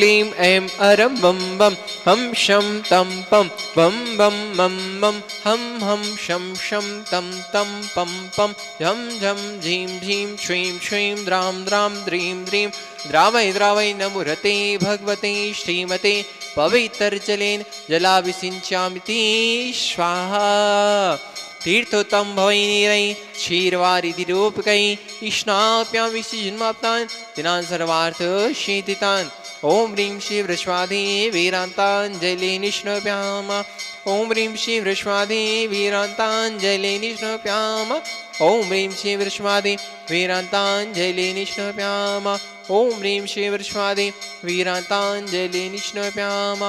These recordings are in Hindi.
क्लीं ऐं अरं बम बम हम शम तम पम बम बम मम मम हम शम शम तम तम पम पम झम झम झीं झीं श्रीं श्रीं द्रां द्रां द्रीं द्रीं द्रावय द्रावय नमुरते भगवते श्रीमते पवित्रजलेन जलाभिषिञ्चामिति स्वाहा। तीर्थोत्तम भवैनीरै क्षीरवारिधिरूपकै इष्णाप्यां विश्वजन्माप्तान् दिनान् सर्वार्थसिद्धितान् ओम ह्रीं श्री वृषभादि वीरान्ताञ्जलि निष्णुभ्याम ओम ह्रीं श्री वृषभादि वीरान्ताञ्जलि निष्णुभ्याम ओम ह्रीं श्री वृषभादि वीरान्ताञ्जलि निष्णुभ्याम ओम ह्रीं श्री वृषभादि वीरान्ताञ्जलि निष्णुभ्याम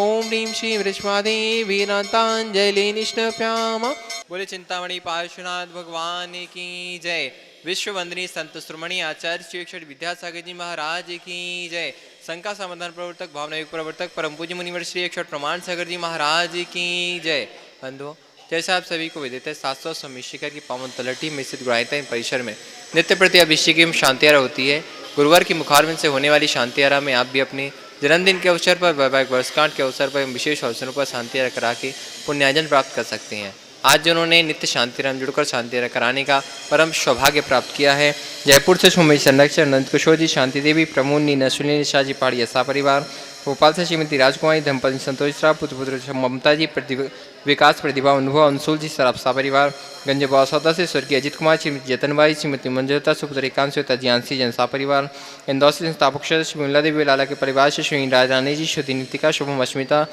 ओम ह्रीं श्री वृषभादि वीरान्ताञ्जलि निष्णुभ्याम। बोले चिंतामणि पार्श्वनाथ भगवान की जय। विश्व वंदनीय संत श्रोमणी आचार्य श्री अक्षर विद्यासागर जी महाराज की जय। शंका समाधान प्रवर्तक भावना युग प्रवर्तक परम पूज्य मुनिवर श्री अक्षर प्रमाण सागर जी महाराज की जय। बंधुओं, जैसा आप सभी को विदित है, 700 स्वामी शिखर की पावन तलहटी में स्थित गुणायतन परिसर में नित्य प्रति अभिषेक एवं शांतियारा होती है। गुरुवार की मुखारविंद से होने वाली शांतियारा में आप भी अपने जन्मदिन के अवसर पर, वैवाहिक वर्षगांठ के अवसर पर, विशेष अवसरों पर शांतियारा करा के पुण्यार्जन प्राप्त कर सकते हैं। आज जिन्होंने नित्य शांतिराम जुड़कर शांतियारा कराने का परम सौभाग्य प्राप्त किया है, जयपुर से सुमेश संरक्षक नंद किशोर जी, शांति देवी, प्रमोद नसुली शाह जी पहाड़ी ऐसा परिवार, भोपाल से श्रीमती राजकुमारी, धर्मपत्नी संतोष राव, पुत्र ममता जी, विकास प्रतिभा अनुभव अंशुल जी सराबसा परिवार, गंज बौसौदा से स्वर्गीय अजित कुमार, श्रीमती जतनबाई, श्रीमती मंजुलता, सुपुत्र एकांत श्वेता जियांसी जनसा परिवार, इंदौर से संस्थापक श्री विमला देवी लाला के परिवार से श्री राजरानी जी, श्रुति नितिका, शुभम अश्मिता,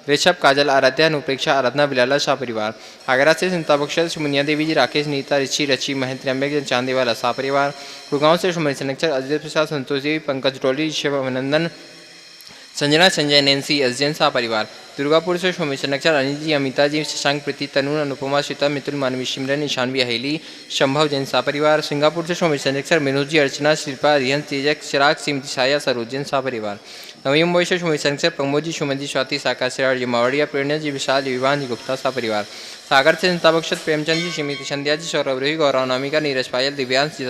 ऋषभ, काजल, आराध्या, अनुप्रेक्षा, आराधना, बिलाला शाह परिवार, आगरा से संस्थापक श्री मुनिया देवी जी, राकेश, नीता, ऋषि, रची, महेंद्र, अम्बेक, चांदीवाला शाह परिवार, गुड़गांव से श्रीमती संरक्षक अजय प्रसाद, संतोष देवी, पंकज डोली, शिव अभिनंदन, संजना, संजय, नैन्सी, एसजैन शाह परिवार, दुर्गापुर से श्रोमी संरक्षक अनिल जी, अमिता जी, शशांक, प्रीति, तनुन, अनुपमा, सीता, मितुल, मानवी, सिमरन, ईशानवी, अहेली, संभव, जैन शाह परिवार, सिंगापुर से श्रोमी संरक्षक मनोज जी, अर्चना, शिल्पा, रियन, तेजक, चिराग, श्रीमती छाया, सरोज, जैन शाह परिवार, नवी मुंबई से श्रोमी संरक्षक प्रमोद जी, सुमन जी, स्वाति, साका, सिराज जी, मावड़िया, प्रेरणा जी, विशाल, विवान जी, गुप्ता शाह परिवार, सागर से संस्थापक प्रेमचंद जी, श्रीमती संध्या जी, सौरभ रोही, गौरव, नामिका, नीरज पायल, दिव्यांश,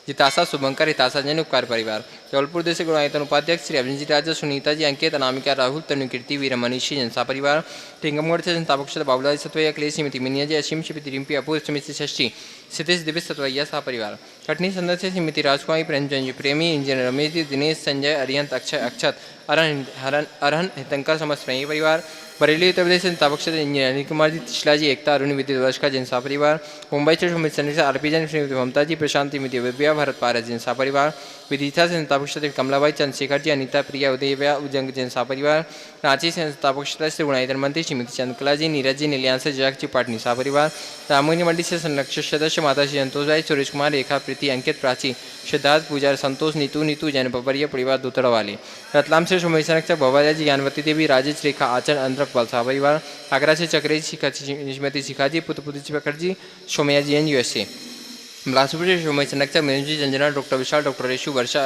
जितासा, शुभंकर, हितासा जैन उपकार परिवार, जबलपुर देश गुणायतन उपाध्यक्ष श्री अभिजीत जी, राजा, सुनीता जी, अंकित, अनामिका, राहुल, तनु, कीर्ति, वीर, मनीषी, जनसा परिवार, टिंगमगढ़ से संस्थापक बाबूलाल सतवैया, क्लेश, श्रीमती मिनिया जी, असीम, श्रीमती रिम्पी, अपूर्व, श्रीमती षष्ठी, सितेश, दिव्य सतवैया शाह परिवार, कटनी संदर से श्रीमती राजकुमारी, प्रेमचंद जी, प्रेमी, इंजीनियर रमेश जी, दिनेश, संजय, अरियंत, अक्षय, अक्षत, अरहन, हितंकर, समस्त प्रेमी परिवार, बरेली उत्तर प्रदेश से संस्थापक इंजीनियर अनिल कुमार जी, तिशला जी, एकता, अरुण, विद्युत वर्ष का जनसा परिवार, मुंबई से श्रीमती संरक्षक आरपी जैन, श्रीमती ममता जी, प्रशांति, मिति विद्या, भरत पारस जनसा परिवार, विदिशा से संस्थापक कमलाबाई, चंद्रशेखर जी, अनिता, प्रिया, उदयव्या, उजंग जनसा परिवार, रांची से संस्थापक श्री गुणायतन मंत्री श्रीमती चंद्रकला जी, नीरज जी, नीलियांश जैक जी, पाटनी शाह परिवार, रामोनी मंडी से संरक्षक सदस्य माता श्री संतोष भाई, सुरेश कुमार, रेखा, प्रीति, अंकित, प्राची, सिद्धार्थ, पूजा, संतोष, नीतू, जैन पपरिया परिवार, दूतड़ा वाले, रतलाम से श्रोमणी संरक्षक भवाजा जी, ज्ञानवती देवी, राजेश, रेखा, आचरण, अंध्रक, बलसा परिवार, आगरा से चक्रेश, श्रीमती शिखाजी, पुत्र जी, सोमया जी, यूएसए, बिलासपुर से श्रोमणी संरक्षक मेनू जंजना, डॉक्टर विशाल, डॉक्टर रेशु, वर्षा,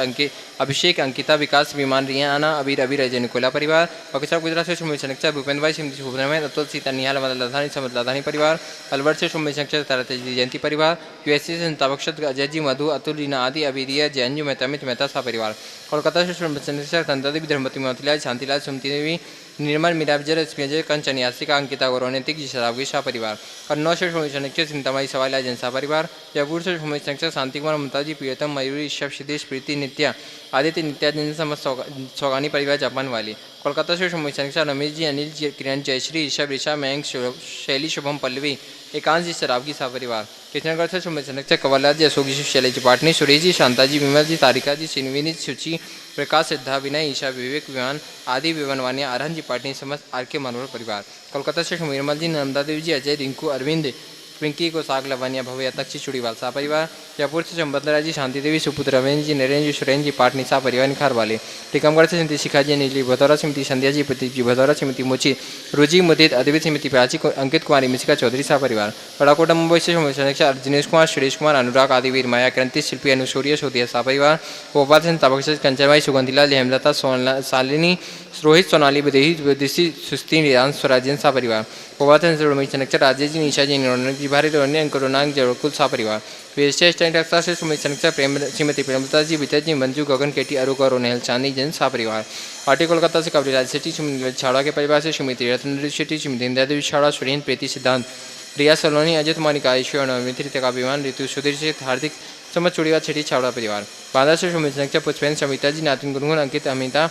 अभिषेक, अंकिता, विकास, विमान, रियाना, अबीर, अजय, निकोला परिवार, पाकिस्तान गुजरात से श्रोमणी संरक्षक भूपेंद्र भाई, श्रीमती शुभनमय, अतुल, सीता, निहाल, लाधानी, समत लाधानी परिवार, अलवर से श्रोमणी संरक्षक तारातेजी जयंती परिवार, यूएसए से संस्थापक अजय जी, मधु, अतुल, रीना आदि, अबीरिया, जैनजू, मेहता शाह परिवार, कोलकाता से श्रोमणी संरक्षक तंता देवी, धर्मवती, मोतीलाल, शांतिलाल, सुमति देवी, निर्मल, मीराबजर, स्पेजर, कंचन, यासिका, अंकिता, गौरवनैतिक जी, शराबगी शाह परिवार, कन्नौज से श्रोमणी संरक्षक चिंतामणि सवाला, जनसा परिवार, जयपुर से श्रोमणी संरक्षक शांति कुमार, ममता जी, प्रियतम, मयूरी, ऋषभ, सिद्धेश, प्रीति, नित्या, आदित्य, नित्यानंद, समस्त सौगानी परिवार, जापान वाली, कोलकाता से श्रोमणी संरक्षक रमेश जी, अनिल जी, किरण, जयश्री, ऋषभ, ऋषा, मयंक, शैली, शुभम, पल्लवी, एकांश जी, शराबगी शाह परिवार, किशनगढ़ से श्रोमणी संरक्षक कंवरलाल जी, अशोक जी, शैलेश पाटनी, सुरेश जी, शांता जी, विमल जी, तारिका जी, सिनविनी, सुचि, प्रकाश, सिद्धा, विनय, ईशा, विवेक, विमान आदि, विवनवानिया, आरहन जी, पाटनी, समस्त आर के मनोहर परिवार, कोलकाता से निर्मल जी, नंदा देवी जी, अजय, रिंकू, अरविंद, पिंकी को साग, लवनिया, भव्य, तक्षी, चुड़ीवाल शाह परिवार, जयपुर से चंबतरा जी, शांति देवी, सुपुत्र रवेंद्र जी, नरेंद्र जी, सुरेंद्र जी, पाटनी शाह परिवार, निखार वाले, टीकमगढ़ से श्रीमती शिखा जी, नीली भदौरा, श्रीमती संध्या जी, प्रतीक जी भदौरा, श्रीमती मुची, रुचि, मुदित, अद्वित, श्रीमती प्राची, अंकित कुमारी, मिशिका चौधरी शाह परिवार, बड़ाकोटा मुंबई से संरक्षक दिनेश कुमार, सुरेश कुमार, अनुराग आदि, वीर, माया, क्रांति, शिल्पी, अनुसूर्य, सोदिया शाह परिवार, भोपाल से संस्थापक कंचनबाई, सुगंधिलाल, हेमलता, शालिनी, रोहित, सोनाली, विदेही, विदेशी, सुस्ती, निरांश, स्वराजन शाह परिवार, भोपाल से संरक्षक राजेश जी, निशा जी, रौनक जी, भारी रोहनी अंकुरनांग जड़ कुल सा परिवार विशेष टैक्सा से प्रेम श्रीमती प्रेमलता जी विजय जी मंजू गगन केटी अरुक और रोनेल चांदी जैन सा परिवार आर्टी कोलकाता से कबरीराज शेट्टी श्रीमती छाड़ा के परिवार से श्रीमती रत्न शेट्टी श्रीमती इंदिरा देवी छाड़ा सुरेन प्रीति सिद्धांत रिया सलोनी अजित मानिका ईश्वर नवमित ऋतिका अभिमान ऋतु सुधीर से हार्दिक समझ चुड़ीवा छेटी छावड़ा परिवार बांदा से श्रीमती पुष्पेन समिता जी नातिन गुनगुन अंकित अमिता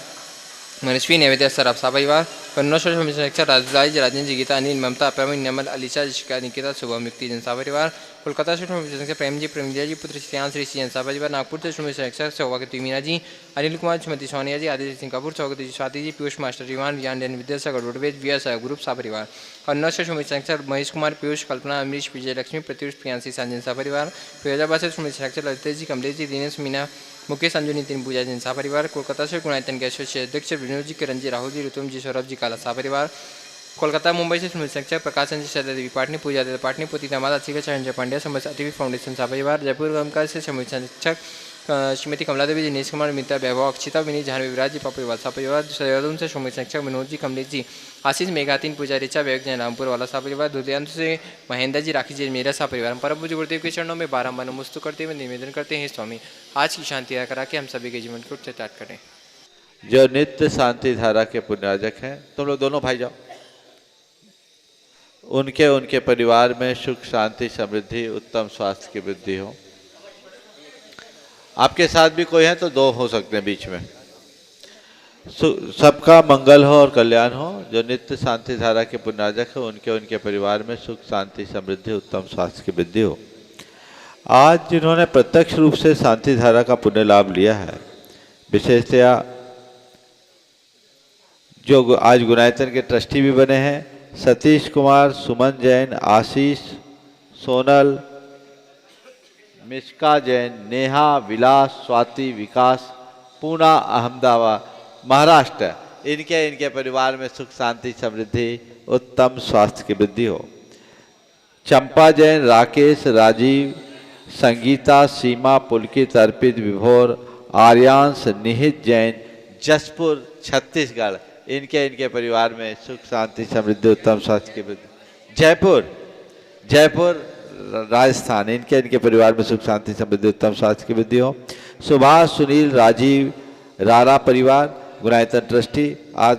मनस्वी नैवेद्य सराफ सा परिवार कन्नौज से श्रीमती राजराज राजेंद्र जी गीता अनिल ममता प्रवीण नमल अलीशा जिशिका निकिता शुभम युक्ति जनसा परिवार कोलकाता से श्रीमती प्रेम जी प्रेमिया जी पुत्र श्रियान श्री जनसा परिवार नागपुर से श्रीमती सौभाग्यवती मीना जी अनिल कुमार श्रीमती सोनिया जी आदित्य सिंह कपूर सौगती जी स्वाति जी पीयूष मास्टर रिवान ज्ञान Vidyasagar roadways V S group सा परिवार कन्नौज से श्रीमती महेश कुमार पीयूष कल्पना अमरीश विजय लक्ष्मी प्रत्युष प्रियांशी सांजन सा परिवार फिरोजाबाद से श्रीमती ललिता जी कमलेश जी दिनेश मीना मुकेश अंजू नितिन पूजा जैन सा परिवार कोलकाता से गुणायतन के अध्यक्ष विनोद जी किरण जी राहुल जी ऋतुम जी सौरभ जी काला सा परिवार कोलकाता मुंबई से स्मृति प्रकाश जी श्रद्धा देवी पाटनी पूजा देवी पाटनी पुती दामाद अचिका चरण पांड्या समस्त अतिवी फाउंडेशन सा परिवार जयपुर गमका से शिक्षक श्रीमती कमला देवी दिनेश कुमार मिता वैभव अक्षिता विनीत जानवी विराज जी पापड़ी वाला सा परिवार सयोदम से श्रीमती शिक्षक विनोद जी कमलेश जी आशीष मेघातीन पूजा रिचा वैग जैन रामपुर वाला सा परिवार दुर्दांत से महेंद्र जी राखी जी मेरा सा परिवार परम पूज्य गुरुदेव के चरणों में बारम्बार नमस्तु करते हुए निवेदन करते हैं स्वामी आज की शांति करा के हम सभी के जीवन को स्टार्ट करें। जो नित्य शांति धारा के पुण्यार्जक हैं तुम लोग दोनों भाई जाओ, उनके परिवार में सुख शांति समृद्धि उत्तम स्वास्थ्य की वृद्धि हो। आपके साथ भी कोई है तो दो हो सकते हैं बीच में। सबका मंगल हो और कल्याण हो। जो नित्य शांति धारा के पुण्यार्जक है उनके परिवार में सुख शांति समृद्धि उत्तम स्वास्थ्य की वृद्धि हो। आज जिन्होंने प्रत्यक्ष रूप से शांति धारा का पुण्य लाभ लिया है, विशेषतया जो आज गुणायतन के ट्रस्टी भी बने हैं, सतीश कुमार, सुमन जैन, आशीष, सोनल, मिश्का जैन, नेहा, विलास, स्वाति, विकास, पूना, अहमदाबाद, महाराष्ट्र, इनके परिवार में सुख शांति समृद्धि उत्तम स्वास्थ्य की वृद्धि हो। चंपा जैन, राकेश, राजीव, संगीता, सीमा, पुलकित, अर्पित, विभोर, आर्यांश, निहित जैन, जसपुर, छत्तीसगढ़, इनके परिवार में सुख शांति समृद्धि उत्तम स्वास्थ्य की वृद्धि। जयपुर राजस्थान, इनके परिवार में सुख शांति समृद्धि उत्तम स्वास्थ्य की वृद्धि हो। सुभाष, सुनील, राजीव, रारा परिवार गुणायतन ट्रस्टी आज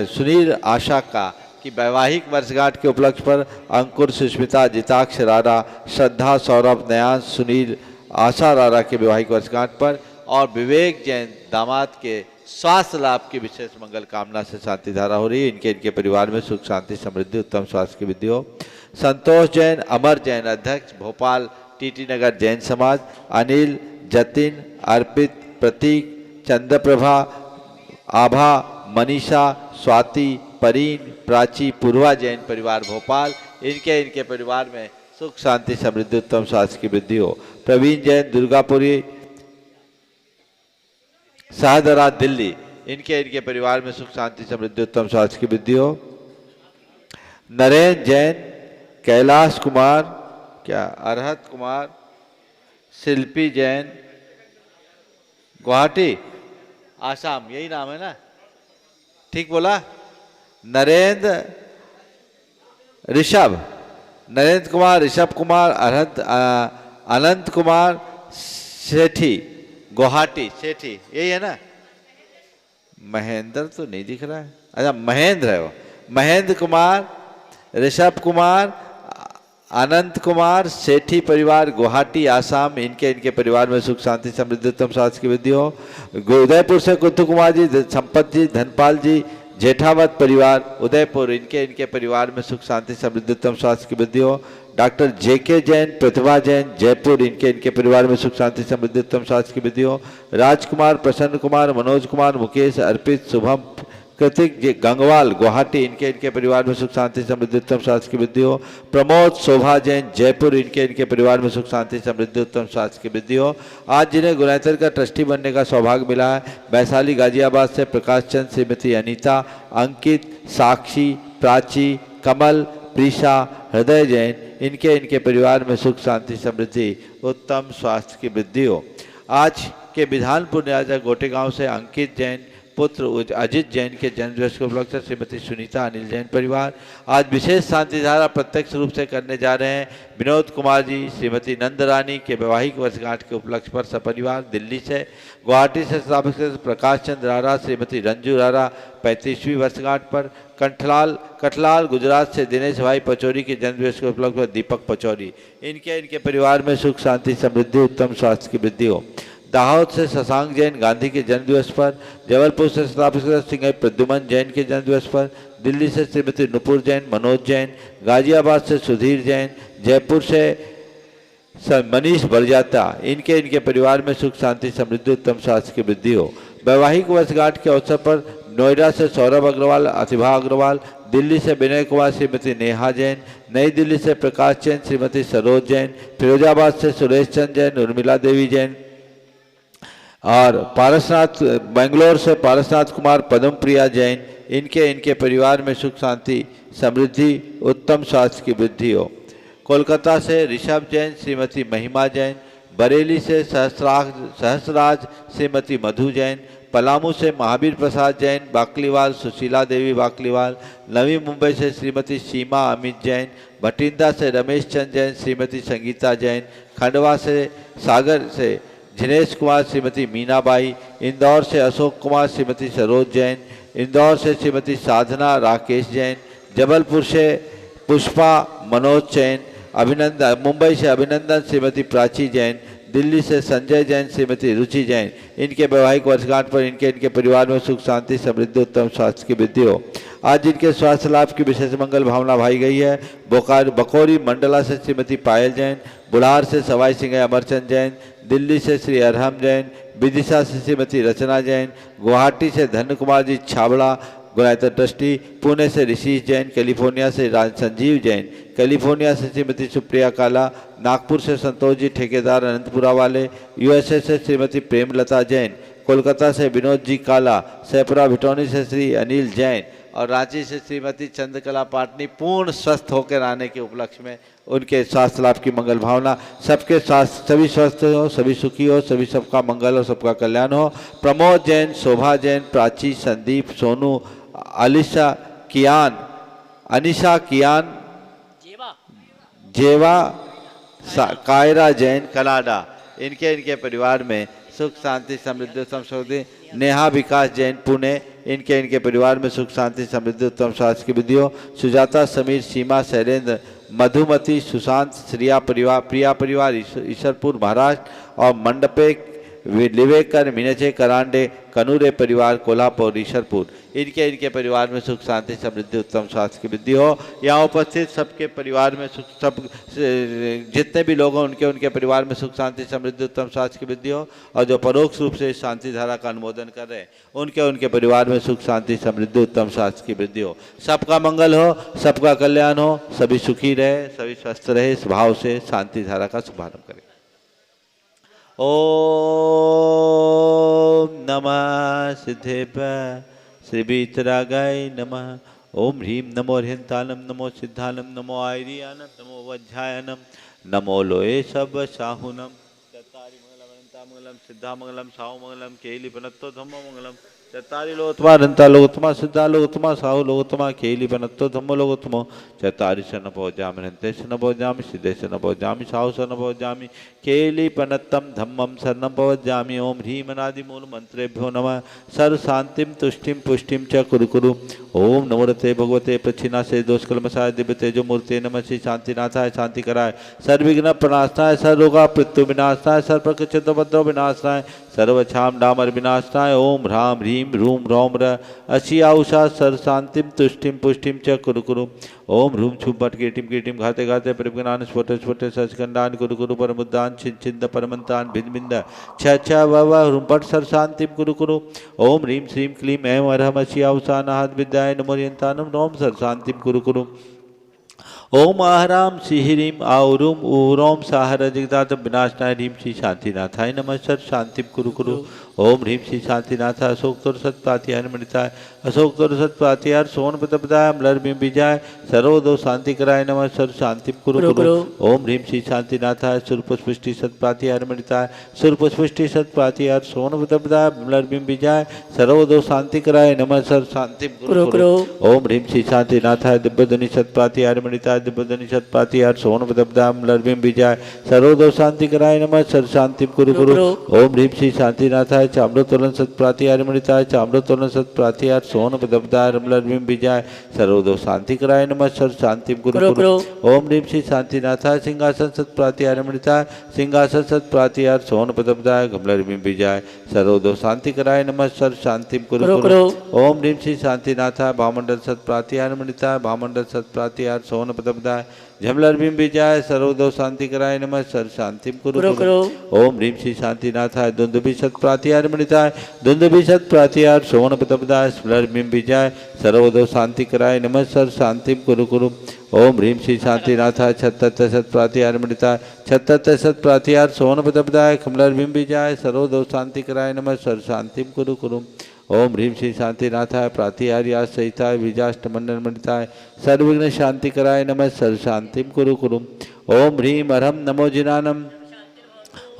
सुनील आशा का कि वैवाहिक वर्षगांठ के उपलक्ष्य पर अंकुर, सुष्मिता, जिताक्ष, रारा, श्रद्धा, सौरभ, नयांश, सुनील, आशा, रारा के वैवाहिक वर्षगांठ पर और विवेक जैन दामाद के स्वास्थ्य लाभ की विशेष मंगल कामना से शांति धारा हो रही है। इनके परिवार में सुख शांति समृद्धि उत्तम स्वास्थ्य की वृद्धि हो। संतोष जैन, अमर जैन अध्यक्ष भोपाल टीटी नगर जैन समाज, अनिल, जतिन, अर्पित, प्रतीक, चंद्रप्रभा, आभा, मनीषा, स्वाति, परीन, प्राची, पूर्वा जैन परिवार भोपाल, इनके परिवार में सुख शांति समृद्धि उत्तम स्वास्थ्य की वृद्धि हो। प्रवीण जैन, दुर्गापुरी, शाहदरा दिल्ली, इनके परिवार में सुख शांति समृद्धि उत्तम स्वास्थ्य की वृद्धि हो। नरेंद्र जैन, कैलाश कुमार, अरहत कुमार, शिल्पी जैन, गुवाहाटी आसाम, यही नाम है ना, ठीक बोला? नरेंद्र कुमार, ऋषभ कुमार, अनंत कुमार सेठी, गुवाहाटी सेठी, यही है ना? महेंद्र तो नहीं दिख रहा है। अच्छा, महेंद्र है वो। महेंद्र कुमार, ऋषभ कुमार, अनंत कुमार सेठी परिवार गुवाहाटी आसाम, इनके परिवार में सुख शांति समृद्धि उत्तम स्वास्थ्य की वृद्धि हो। उदयपुर से कुत्तु कुमार जी, संपत जी, धनपाल जी, जेठावत परिवार उदयपुर, इनके परिवार में सुख शांति समृद्धि उत्तम स्वास्थ्य की वृद्धि हो। डॉक्टर जेके जैन, प्रतिभा जैन, जयपुर, इनके परिवार में सुख शांति समृद्धि उत्तम स्वास्थ्य की वृद्धि हो। राजकुमार, प्रसन्न कुमार, मनोज कुमार, मुकेश, अर्पित, शुभम, कृतिक जी गंगवाल गुवाहाटी, इनके परिवार में सुख शांति समृद्धि उत्तम स्वास्थ्य की वृद्धि हो। प्रमोद, शोभा जैन, जयपुर, इनके परिवार में सुख शांति समृद्धि उत्तम स्वास्थ्य की वृद्धि हो। आज जिन्हें गुणायतन का ट्रस्टी बनने का सौभाग्य मिला है, वैशाली गाजियाबाद से प्रकाश चंद, श्रीमती अनीता, अंकित, साक्षी, प्राची, कमल, प्रीशा, हृदय जैन, इनके परिवार में सुख शांति समृद्धि उत्तम स्वास्थ्य की वृद्धि हो। आज के विधान पुण्यार्जक गोटेगांव से अंकित जैन, पुत्र अजित जैन के जन्मदिवस के उपलक्ष्य श्रीमती सुनीता अनिल जैन परिवार आज विशेष शांति धारा प्रत्यक्ष रूप से करने जा रहे हैं। विनोद कुमार जी श्रीमती नंदरानी के वैवाहिक वर्षगांठ के उपलक्ष्य पर सपरिवार दिल्ली से। गुवाहाटी से स्थापित प्रकाश चंद्र रारा श्रीमती रंजू रारा 35वीं वर्षगांठ पर। कठलाल गुजरात से दिनेश भाई पचौरी के जन्मदिवस के उपलक्ष्य पर दीपक पचौरी इनके परिवार में सुख शांति समृद्धि उत्तम स्वास्थ्य की वृद्धि हो। दाहोद से शशांक जैन गांधी के जन्मदिवस पर। जबलपुर से स्थापित सिंह प्रद्युमन जैन के जन्मदिवस पर। दिल्ली से श्रीमती नुपुर जैन मनोज जैन। गाजियाबाद से सुधीर जैन। जयपुर से मनीष बरजाता इनके परिवार में सुख शांति समृद्धि उत्तम स्वास्थ्य की वृद्धि हो। वैवाहिक वर्षगांठ के अवसर पर नोएडा से सौरभ अग्रवाल अतिभा अग्रवाल। दिल्ली से विनय कुमार श्रीमती नेहा जैन। नई दिल्ली से प्रकाश जैन श्रीमती सरोज जैन। फिरोजाबाद से सुरेश चंद जैन उर्मिला देवी जैन। और पारसनाथ बेंगलोर से पारसनाथ कुमार पद्म प्रिया जैन इनके परिवार में सुख शांति समृद्धि उत्तम स्वास्थ्य की वृद्धि हो। कोलकाता से ऋषभ जैन श्रीमती महिमा जैन। बरेली से सहस्राज श्रीमती मधु जैन। पलामू से महावीर प्रसाद जैन बाकलीवाल सुशीला देवी बाकलीवाल। नवी मुंबई से श्रीमती सीमा अमित जैन। भटिंडा से रमेश चंद जैन श्रीमती संगीता जैन। खंडवा से सागर से जिनेश कुमार श्रीमती मीनाबाई। इंदौर से अशोक कुमार श्रीमती सरोज जैन। इंदौर से श्रीमती साधना राकेश जैन। जबलपुर से पुष्पा मनोज जैन। मुंबई से अभिनंदन श्रीमती प्राची जैन। दिल्ली से संजय जैन श्रीमती रुचि जैन इनके वैवाहिक वर्षगांठ पर इनके परिवार में सुख शांति समृद्धि उत्तम स्वास्थ्य की वृद्धि हो। आज इनके स्वास्थ्य लाभ की विशेष मंगल भावना भाई गई है। बकौरी मंडला से श्रीमती पायल जैन। बुढ़ार से सवाई सिंह अमरचंद जैन। दिल्ली से श्री अरहम जैन। विदिशा से श्रीमती रचना जैन। गुवाहाटी से धन्य कुमार जी छाबड़ा गुणायत ट्रस्टी। पुणे से ऋषि जैन। कैलिफोर्निया से संजीव जैन। कैलिफोर्निया से श्रीमती सुप्रिया काला। नागपुर से संतोष जी ठेकेदार अनंतपुरा वाले। यूएसए से श्रीमती प्रेमलता जैन। कोलकाता से विनोद जी काला। सैपुरा भिटौनी से श्री अनिल जैन और रांची से श्रीमती चंद्रकला पाटनी पूर्ण स्वस्थ होकर आने के उपलक्ष्य में उनके स्वास्थ्य लाभ की मंगल भावना। सबके स्वास्थ्य सभी स्वस्थ हो सभी सुखी हो सभी सबका मंगल और सबका कल्याण हो। प्रमोद जैन शोभा जैन प्राची संदीप सोनू अनिशा कियान जेवा कायरा जैन कनाडा इनके परिवार में सुख शांति समृद्धि उत्तम समृद्धि। नेहा विकास जैन पुणे इनके परिवार में सुख शांति समृद्धि उत्तम स्वास्थ्य की वृद्धि हो। सुजाता समीर सीमा शैलेंद्र मधुमती सुशांत श्रिया परिवार प्रिया परिवार ईश्वरपुर महाराष्ट्र और मंडपे लिवेकर मीनचे करांडे कनूरे परिवार कोल्हापुर ईश्वरपुर इनके परिवार में सुख शांति समृद्धि उत्तम स्वास्थ्य की वृद्धि हो। यहाँ उपस्थित सबके परिवार में सब जितने भी लोग हैं उनके परिवार में सुख शांति समृद्धि उत्तम स्वास्थ्य की वृद्धि हो। और जो परोक्ष रूप से शांति धारा का अनुमोदन कर रहे हैं उनके परिवार में सुख शांति समृद्धि उत्तम स्वास्थ्य की वृद्धि हो। सबका मंगल हो सबका कल्याण हो सभी सुखी रहे सभी स्वस्थ रहे इस भाव से शांति धारा का शुभारंभ करें। ओम नमः सिद्धेभ्यः श्री वीतरागाय नमः। ओम ह्रीं नमो अर्हंतानम नमो सिद्धानम नमो आयरियानम नमो वज्रायनम नमो लोये सब साहुनम चत्तारि मंगलम अनंता मंगलम सिद्धा मंगलम साहु मंगलम केली बनत्तो धम्मो मंगलम चत्तारि लोकत्मा अनंता लोकत्मा सिद्धा लोकत्मा साहु लोकत्मा केली बनत्तो धम्मो लोकत्मो चत्तारि सन भोजामि अनंते सन भोजामि सिद्धे सन भोजामि साहु सन भोजामि केली पनत्तम धम्मम शरणं भवजामि। ओम ह्रीं अनादि मूल मंत्रेभ्यो नमः। सर्व शांतिम तुष्टिम पुष्टिम च कुरु कुरु। ओम नमोरते भगवते प्रच्छिन्नासे दोषकल्मषाय दिव्य तेजो मूर्ते नमः। श्री शांतिनाथाय शांति कराय सर्वविघ्न प्रणाशनाय सर्वरोगा मृत्यु विनाशनाय सर्वप्रकृतिदोपद्रव विनाशनाय सर्वछाम डामर विनाशनाय। ओम ह्रां ह्रीं ह्रूं ह्रौं र अशिया उषा सर्व शांतिम तुष्टिम पुष्टिम च कुरु कुरु। ओम ह्रूं छुं भट कीटिम घाते घाते परिज्ञान स्फुट स्फुट सचखंडान कुरु कुरु परमुद्दान छिंद परमंतान भिन्न भिन्न छ वव ह्रूं पट सर्व शांतिम कुरु कुरु। ओम ह्रीं श्रीं क्लीं ऐं अरहम अशिया उषा नाहद विद्याय नमोरियंतानम नोम सर्व शांतिम कुरु कुरु। ओम आहराम सिहिरीं आउरूम ऊरोम साहर जगदात विनाशनाय ह्रीं श्री शांतिनाथाय नमः। सर्व शांतिम कुरु कुरु। ओम ह्रीं श्री शांतिनाथ अशोक तोर सत्प्रातिहार मणिताय अशोक तोर सत्प्रातिहार सोन प्रतपदाय मलर बिंब विजाय सर्वदो शांति कराय नमः सर्व शांति कुरु कुरु ओम ह्रीं श्री शांतिनाथाय सुरपुष्टि सत्प्रातिहार मणिताय सुरपुष्टि सत्प्रातिहार सोन प्रतपदाय मलर बिंब विजाय सर्वदो शांति कराय नमः सर्व शांति कुरु कुरु ओम ह्रीं श्री शांतिनाथाय दिव्यध्वनि सत्प्रातिहार मणिताय दिव्यध्वनि सत्प्रातिहार सोन प्रतपदाय मलर बिंब विजाय सर्वदो शांति कराय नमः सर्व शांति कुरु कुरु ओम ह्रीं श्री शांतिनाथाय चाम्रतोलन सत्प्रातिहार मणिताय चाम्रतोलन सत्प्रातिहार सोन प्रतपदाय मलर बिंब विजाय सर्वदो शांति कराय नमः सर्व शांति कुरु कुरु ओम ह्रीं श्री शांतिनाथाय सिंहासन सत्प्रातिहार मणिताय सिंहासन सत्प्रातिहार सोन प्रतपदाय मलर बिंब विजाय सर्वदो शांति कराय नमः सर्व शांति कुरु कुरु ओम ह्रीं श्री शांतिनाथाय भामंडल सत्प्रातिहार मणिताय भामंडल सत्प्रातिहार सोन प्रतपदाय झमलर बिंब विजाय सर्वदो शांति कराय नमः सर्व शांति कुरु कुरु ओम ह्रीं श्री शांतिनाथाय दुंदुभि सत्प्रातिहार मणिताय दुंदुभि सत्प्रातिहार सोन प्रतपदाय स्मलर बिंब विजाय सर्वदो शांति कराय नमः सर्व शांति कुरु कुरु ओम ह्रीं श्री शांतिनाथाय छत्तर सत्प्रातिहार मणिताय छत्तर सत्प्रातिहार सोन प्रतपदाय कमलर बिंब विजाय सर्वदो शांति कराय नमः सर्व शांति कुरु कुरु ओम ह्रीं श्री शांतिनाथाय प्रातिहार्या सहिताय विजाष्टमंडल मणिताय सर्वविघ्न शांति कराय नमः सर्व शांति कुरु कुरु ओम ह्रीं अरहम नमो जिनानम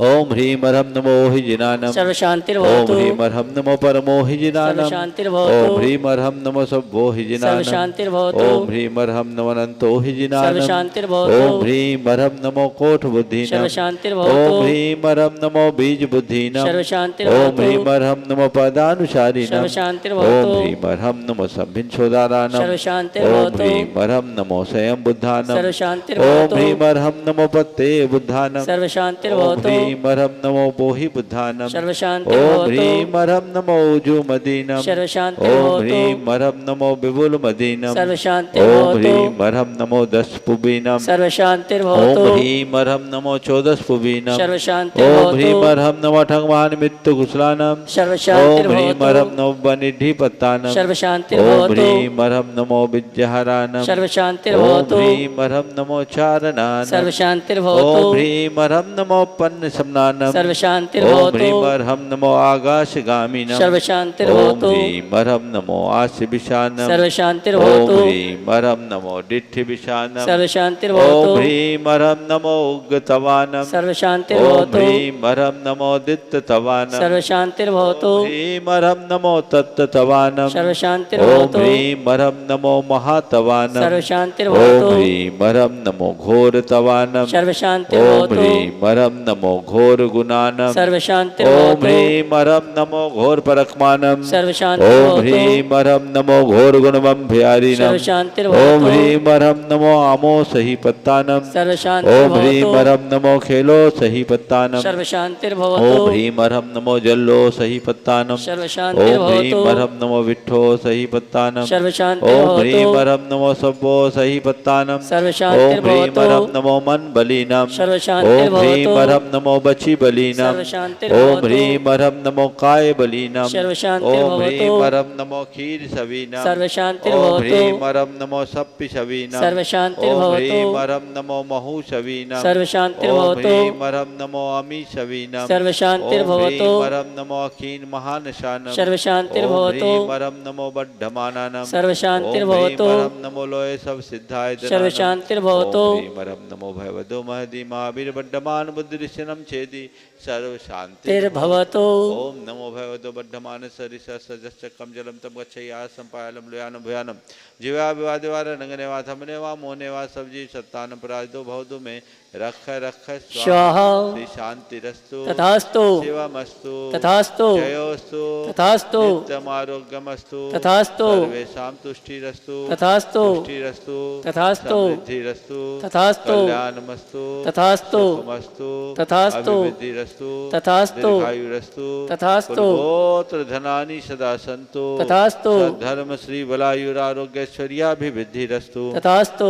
ओम ह्रीं अरहम नमो हि जिनानम सर्व शांतिर ओम भवतु ह्रीं अरहम नमो परमो हि जिनानम सर्व शांतिर भवतु ओम ह्रीं अरहम नमो सब्बो हि सर्व जिनानम शांतिर भवतु ओम ह्रीं अरहम नमो अनंतो हि सर्व जिनानम शांतिर ओम भवतु ह्रीं अरहम नमो कोट बुद्धिनम सर्व शांतिर ओम भवतु ह्रीं अरहम नमो बीज बुद्धिनम सर्व शांतिर ओम भवतु ह्रीं अरहम नमो पदानुसारिणम सर्व शांतिर ओम भवतु ह्रीं अरहम नमो संभिन्शोदारानम सर्व शांतिर ओम भवतु ह्रीं अरहम नमो स्वयं बुद्धानम सर्व शांतिर ओम भवतु ह्रीं अरहम नमो पत्ते बुद्धानम सर्व शांतिर ओम भवतु ह्रीं अरहम नमो बोहि बुद्धानम सर्व शांतिर ओम भवतु ह्रीं अरहम नमो उजु मदीनम सर्व शांतिर ओम भवतु ह्रीं अरहम नमो विपुल मदीनम सर्व शांतिर ओम भवतु ह्रीं अरहम नमो दस पुबीनम सर्व शांतिर ओम भवतु ह्रीं अरहम नमो चौदस पुबीनम सर्व शांतिर ओम ह्रीं भवतु अरहम नमो ठंगमान मित्तु कुशलानम सर्व शांतिर ओम ह्रीं भवतु अरहम नमो बनिधि पत्तानम सर्व शांतिर ओम भवतु ह्रीं अरहम नमो विद्याहारानम सर्व शांतिर ओम भवतु ह्रीं अरहम नमो चारणानम सर्व शांतिर ओम भवतु ह्रीं अरहम नमो पन्न समनानम सर्व शांतिर ओम भवतु ह्रीं अरहम नमो आकाशगामिनम सर्व शांतिर ओम भवतु ह्रीं अरहम नमो आस्य विशानम सर्व शांतिर ओम भवतु ह्रीं अरहम नमो डिठ्ठि विशानम सर्व शांतिर ओम भवतु ह्रीं अरहम नमो उग्गतवानम सर्व शांतिर ओम भवतु ह्रीं अरहम नमो दित्ततवानम सर्व शांतिर भवतु ह्रीं अरहम नमो तत्ततवानम सर्व शांतिर ओम भवतु ह्रीं अरहम नमो महातवानम सर्व शांतिर ओम भवतु ह्रीं अरहम नमो घोरतवानम सर्व शांतिर ओम भवतु ह्रीं अरहम नमो घोर गुणानम सर्व शांतिर ओम भवतु ह्रीं अरहम नमो घोर परकमानम सर्व शांतिर ओम भवतु ह्रीं अरहम नमो घोर गुणमं भयारिनम सर्व शांतिर ओम भवतु ह्रीं अरहम नमो आमो सही पत्तानम सर्व शांतिर ओम ह्रीं भवतु अरहम नमो खेलो सही पत्तानम सर्व शांतिर ओम भवतु ह्रीं अरहम नमो जल्लो सही पत्तानम सर्व शांतिर ओम ह्रीं भवतु अरहम नमो विठ्ठो सही पत्तानम सर्व शांतिर ओम ह्रीं भवतु अरहम नमो सब्बो सही पत्तानम सर्व ओम शांतिर ह्रीं अरहम भवतु नमो मन बलीनम सर्व शांतिर ओम ह्रीं भवतु अरहम नमो बची बलीनम सर्व शांतिर ओम भवतु ह्रीं अरहम नमो काय बलीनम सर्व शांतिर ओम ह्रीं भवतु अरहम नमो खीर सवीनम सर्व शांतिर ओम भवतु ह्रीं अरहम नमो सप्पि सवीनम सर्व शांतिर ओम भवतु ह्रीं अरहम नमो महु सवीनम सर्व शांतिर ओम भवतु ह्रीं अरहम नमो अमी सवीनम सर्व शांतिर ओम भवतु ह्रीं अरहम नमो अखीन महानशानम सर्व शांतिर ओम भवतु ह्रीं अरहम नमो बड्ढमानानम सर्व शांतिर ओम ह्रीं भवतु अरहम नमो लोय सब सिद्धाय सर्व शांतिर भवतु ओम ह्रीं अरहम नमो भयवदो महदी महावीर बड्ढमान बुद्धिरिशनम छेदी सर्व शांति तिर्भवतु ओम नमो भगवतो बद्धमान सरिस सजश्चक्रम जलम तम गच्छया संपायलम लुयानम भयानम जीवा विवादिवार नंगनेवा थमनेवा मोहनेवा सब्जी सत्तान पराजदो भवदो में रख रख स्वाहा श्री शांति रस्तु तथास्तु शिवमस्तु तथास्तु जयोस्तु तथास्तु नित्यमारोग्यमस्तु तथास्तु सर्वेषां तुष्टिरस्तु तथास्तु तुष्टिरस्तु तथास्तु समृद्धिरस्तु तथास्तु कल्याणमस्तु तथास्तु सुखमस्तु तथास्तु अभिवृद्धिरस्तु तथास्तु दीर्घायुरस्तु तथास्तु गोत्र धनानि सदा सन्तु तथास्तु धर्म श्री बलायुरारोग्यैश्वर्याभिवृद्धिरस्तु तथास्तु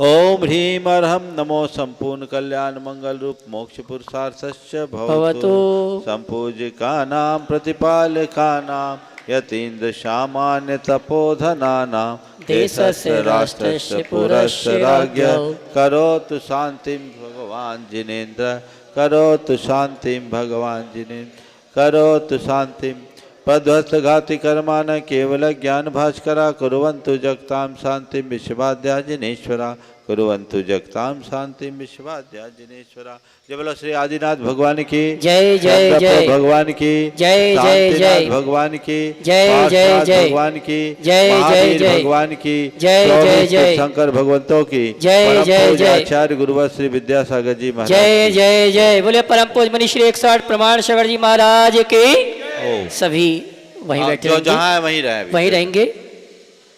ओम ह्रीं अरहम नमो संपूर्ण कल्याण मंगल रूप मोक्ष पुरुषार्थस्य भवतु भवतु संपूजिकानां प्रतिपालकानां यतीन्द्र सामान्य तपोधनानां देशस्य राष्ट्रस्य पुरस्य राज्ञ राज्ञौ करोतु शांतिं भगवान् जिनेन्द्र करोतु शांतिं भगवान् जिनेन्द्र करोतु शांतिम पध्वस्त घाति कर्मान केवल ज्ञान भास्करा कुर्वन्तु जगतां शांतिम विश्वाद्या जिनेश्वरा कुर्वन्तु जगतां शांतिम विश्वाद्या जिनेश्वरा। जय बोलो श्री आदिनाथ भगवान की जय जय जय भगवान की जय जय शांतिनाथ जय भगवान की जय जय पार्श्वनाथ जय भगवान की जय जय महावीर जय भगवान की जय जय 24 जय शंकर भगवंतों की जय परम जय पूज्य जय आचार्य गुरुवर श्री विद्यासागर जी महाराज जय की। जय जय बोले परम पूज्य मनीष श्री 160 प्रमाण सागर जी महाराज के सभी वहीं आप बैठे जो रहेंगे, जहाँ है वहीं रहे अभी। वहीं रहेंगे।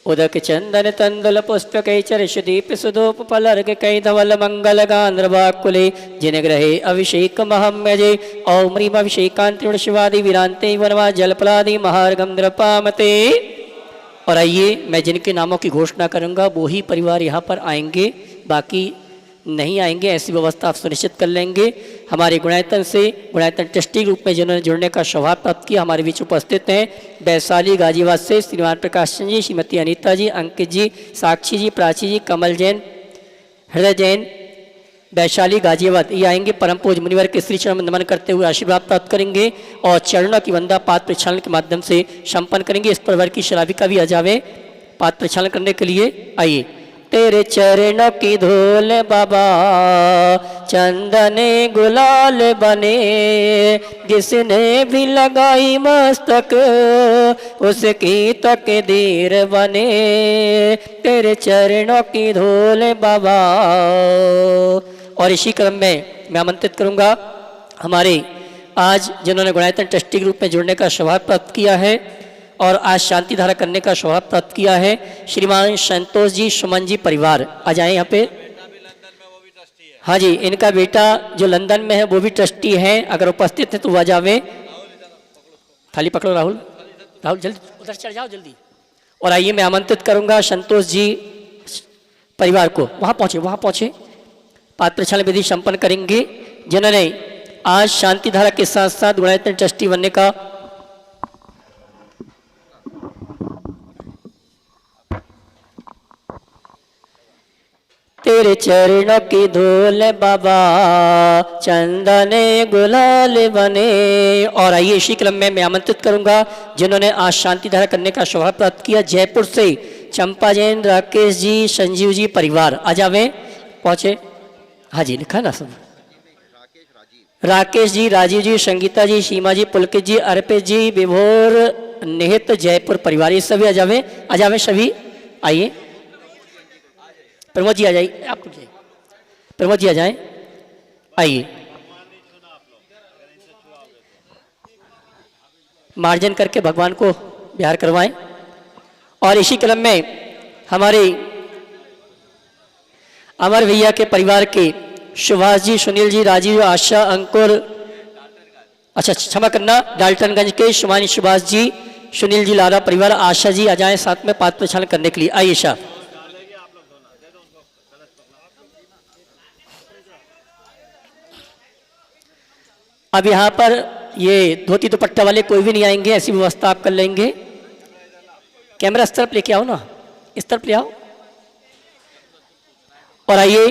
उदक चंदन तंदुल पुष्प कई चर्ष दीप सुधूप फलर्ग कई धवल मंगल गांध्रवाकुले जिन ग्रहे अभिषेक महम्यजे औम्रीम अभिषेकांत्रिण शिवादि विरांते वनवा जलपलादि महार्गम द्रपामते। और आइए मैं जिनके नामों की घोषणा करूंगा वो ही परिवार यहाँ पर आएंगे, बाकी नहीं आएंगे, ऐसी व्यवस्था आप सुनिश्चित कर लेंगे। हमारे गुणायतन से गुणायतन ट्रस्टी रूप में जिन्होंने जुड़ने का सौभाग्य प्राप्त किया हमारे बीच उपस्थित हैं वैशाली गाजीवाद से श्रीमान प्रकाश चंद जी, श्रीमती अनीता जी, अंकित जी, साक्षी जी, प्राची जी, कमल जैन, हृदय जैन, वैशाली गाजीवाद ये आएंगे। परम पूज्य मुनिवर के श्री चरण में नमन करते हुए आशीर्वाद प्राप्त करेंगे और चरणों की वंदा पात्र प्रक्षालन के माध्यम से संपन्न करेंगे। इस परिवार की शराबिका भी आ जावे पात्र प्रक्षालन करने के लिए। आइए। तेरे चरणों की धूल बाबा चंदने गुलाल बने, जिसने भी लगाई मस्तक उसकी तकदीर बने। तेरे चरणों की धूल बाबा। और इसी क्रम में मैं आमंत्रित करूंगा हमारे आज जिन्होंने गुणायतन ट्रस्टी के रूप में जुड़ने का सौभाग्य प्राप्त किया है और आज शांति धारा करने का सौभाग्य प्राप्त किया है श्रीमान संतोष जी, सुमन जी परिवार। आ जाए यहाँ पे। हाँ जी, इनका बेटा जो लंदन में है वो भी ट्रस्टी है, अगर उपस्थित है तो वह जावे। थाली पकड़ो राहुल, राहुल जल्दी उधर चढ़ जाओ जल्दी। और आइए मैं आमंत्रित करूंगा संतोष जी परिवार को, वहाँ पहुँचे पात्र प्रक्षालन विधि संपन्न करेंगे जिन्होंने आज शांति धारा के साथ साथ गुणायतन ट्रस्टी बनने का तेरे चरणों की धूल बाबा चंदने गुलाल बने। और आइए इसी क्रम में मैं आमंत्रित करूंगा जिन्होंने आज शांति धारा करने का सौभाग्य प्राप्त किया जयपुर से चंपा जैन, राकेश जी, संजीव जी परिवार। आ जावे पहुंचे। हाँ जी लिखा ना सब। राकेश जी, राजीव जी, संगीता जी, सीमा जी, पुलकित जी, अर्पित जी, विभोर, निहित जयपुर परिवार ये सभी आ जावे सभी। आइए प्रमोद जी आ जाइए, आप प्रमोद जी आ जाए। आइए मार्जन करके भगवान को बिहार करवाएं। और इसी क्रम में हमारे अमर भैया के परिवार के सुभाष जी, सुनील जी, राजीव, आशा, अंकुर, अच्छा क्षमा करना, डाल्टनगंज के शुमानी सुभाष जी, सुनील जी, लारा परिवार, आशा जी आ जाए साथ में पात्र प्रक्षालन करने के लिए। आयशा अब यहाँ पर ये धोती दुपट्टा वाले कोई भी नहीं आएंगे, ऐसी व्यवस्था आप कर लेंगे। कैमरा इस तरफ लेके आओ ना, इस तरफ ले आओ। और आइए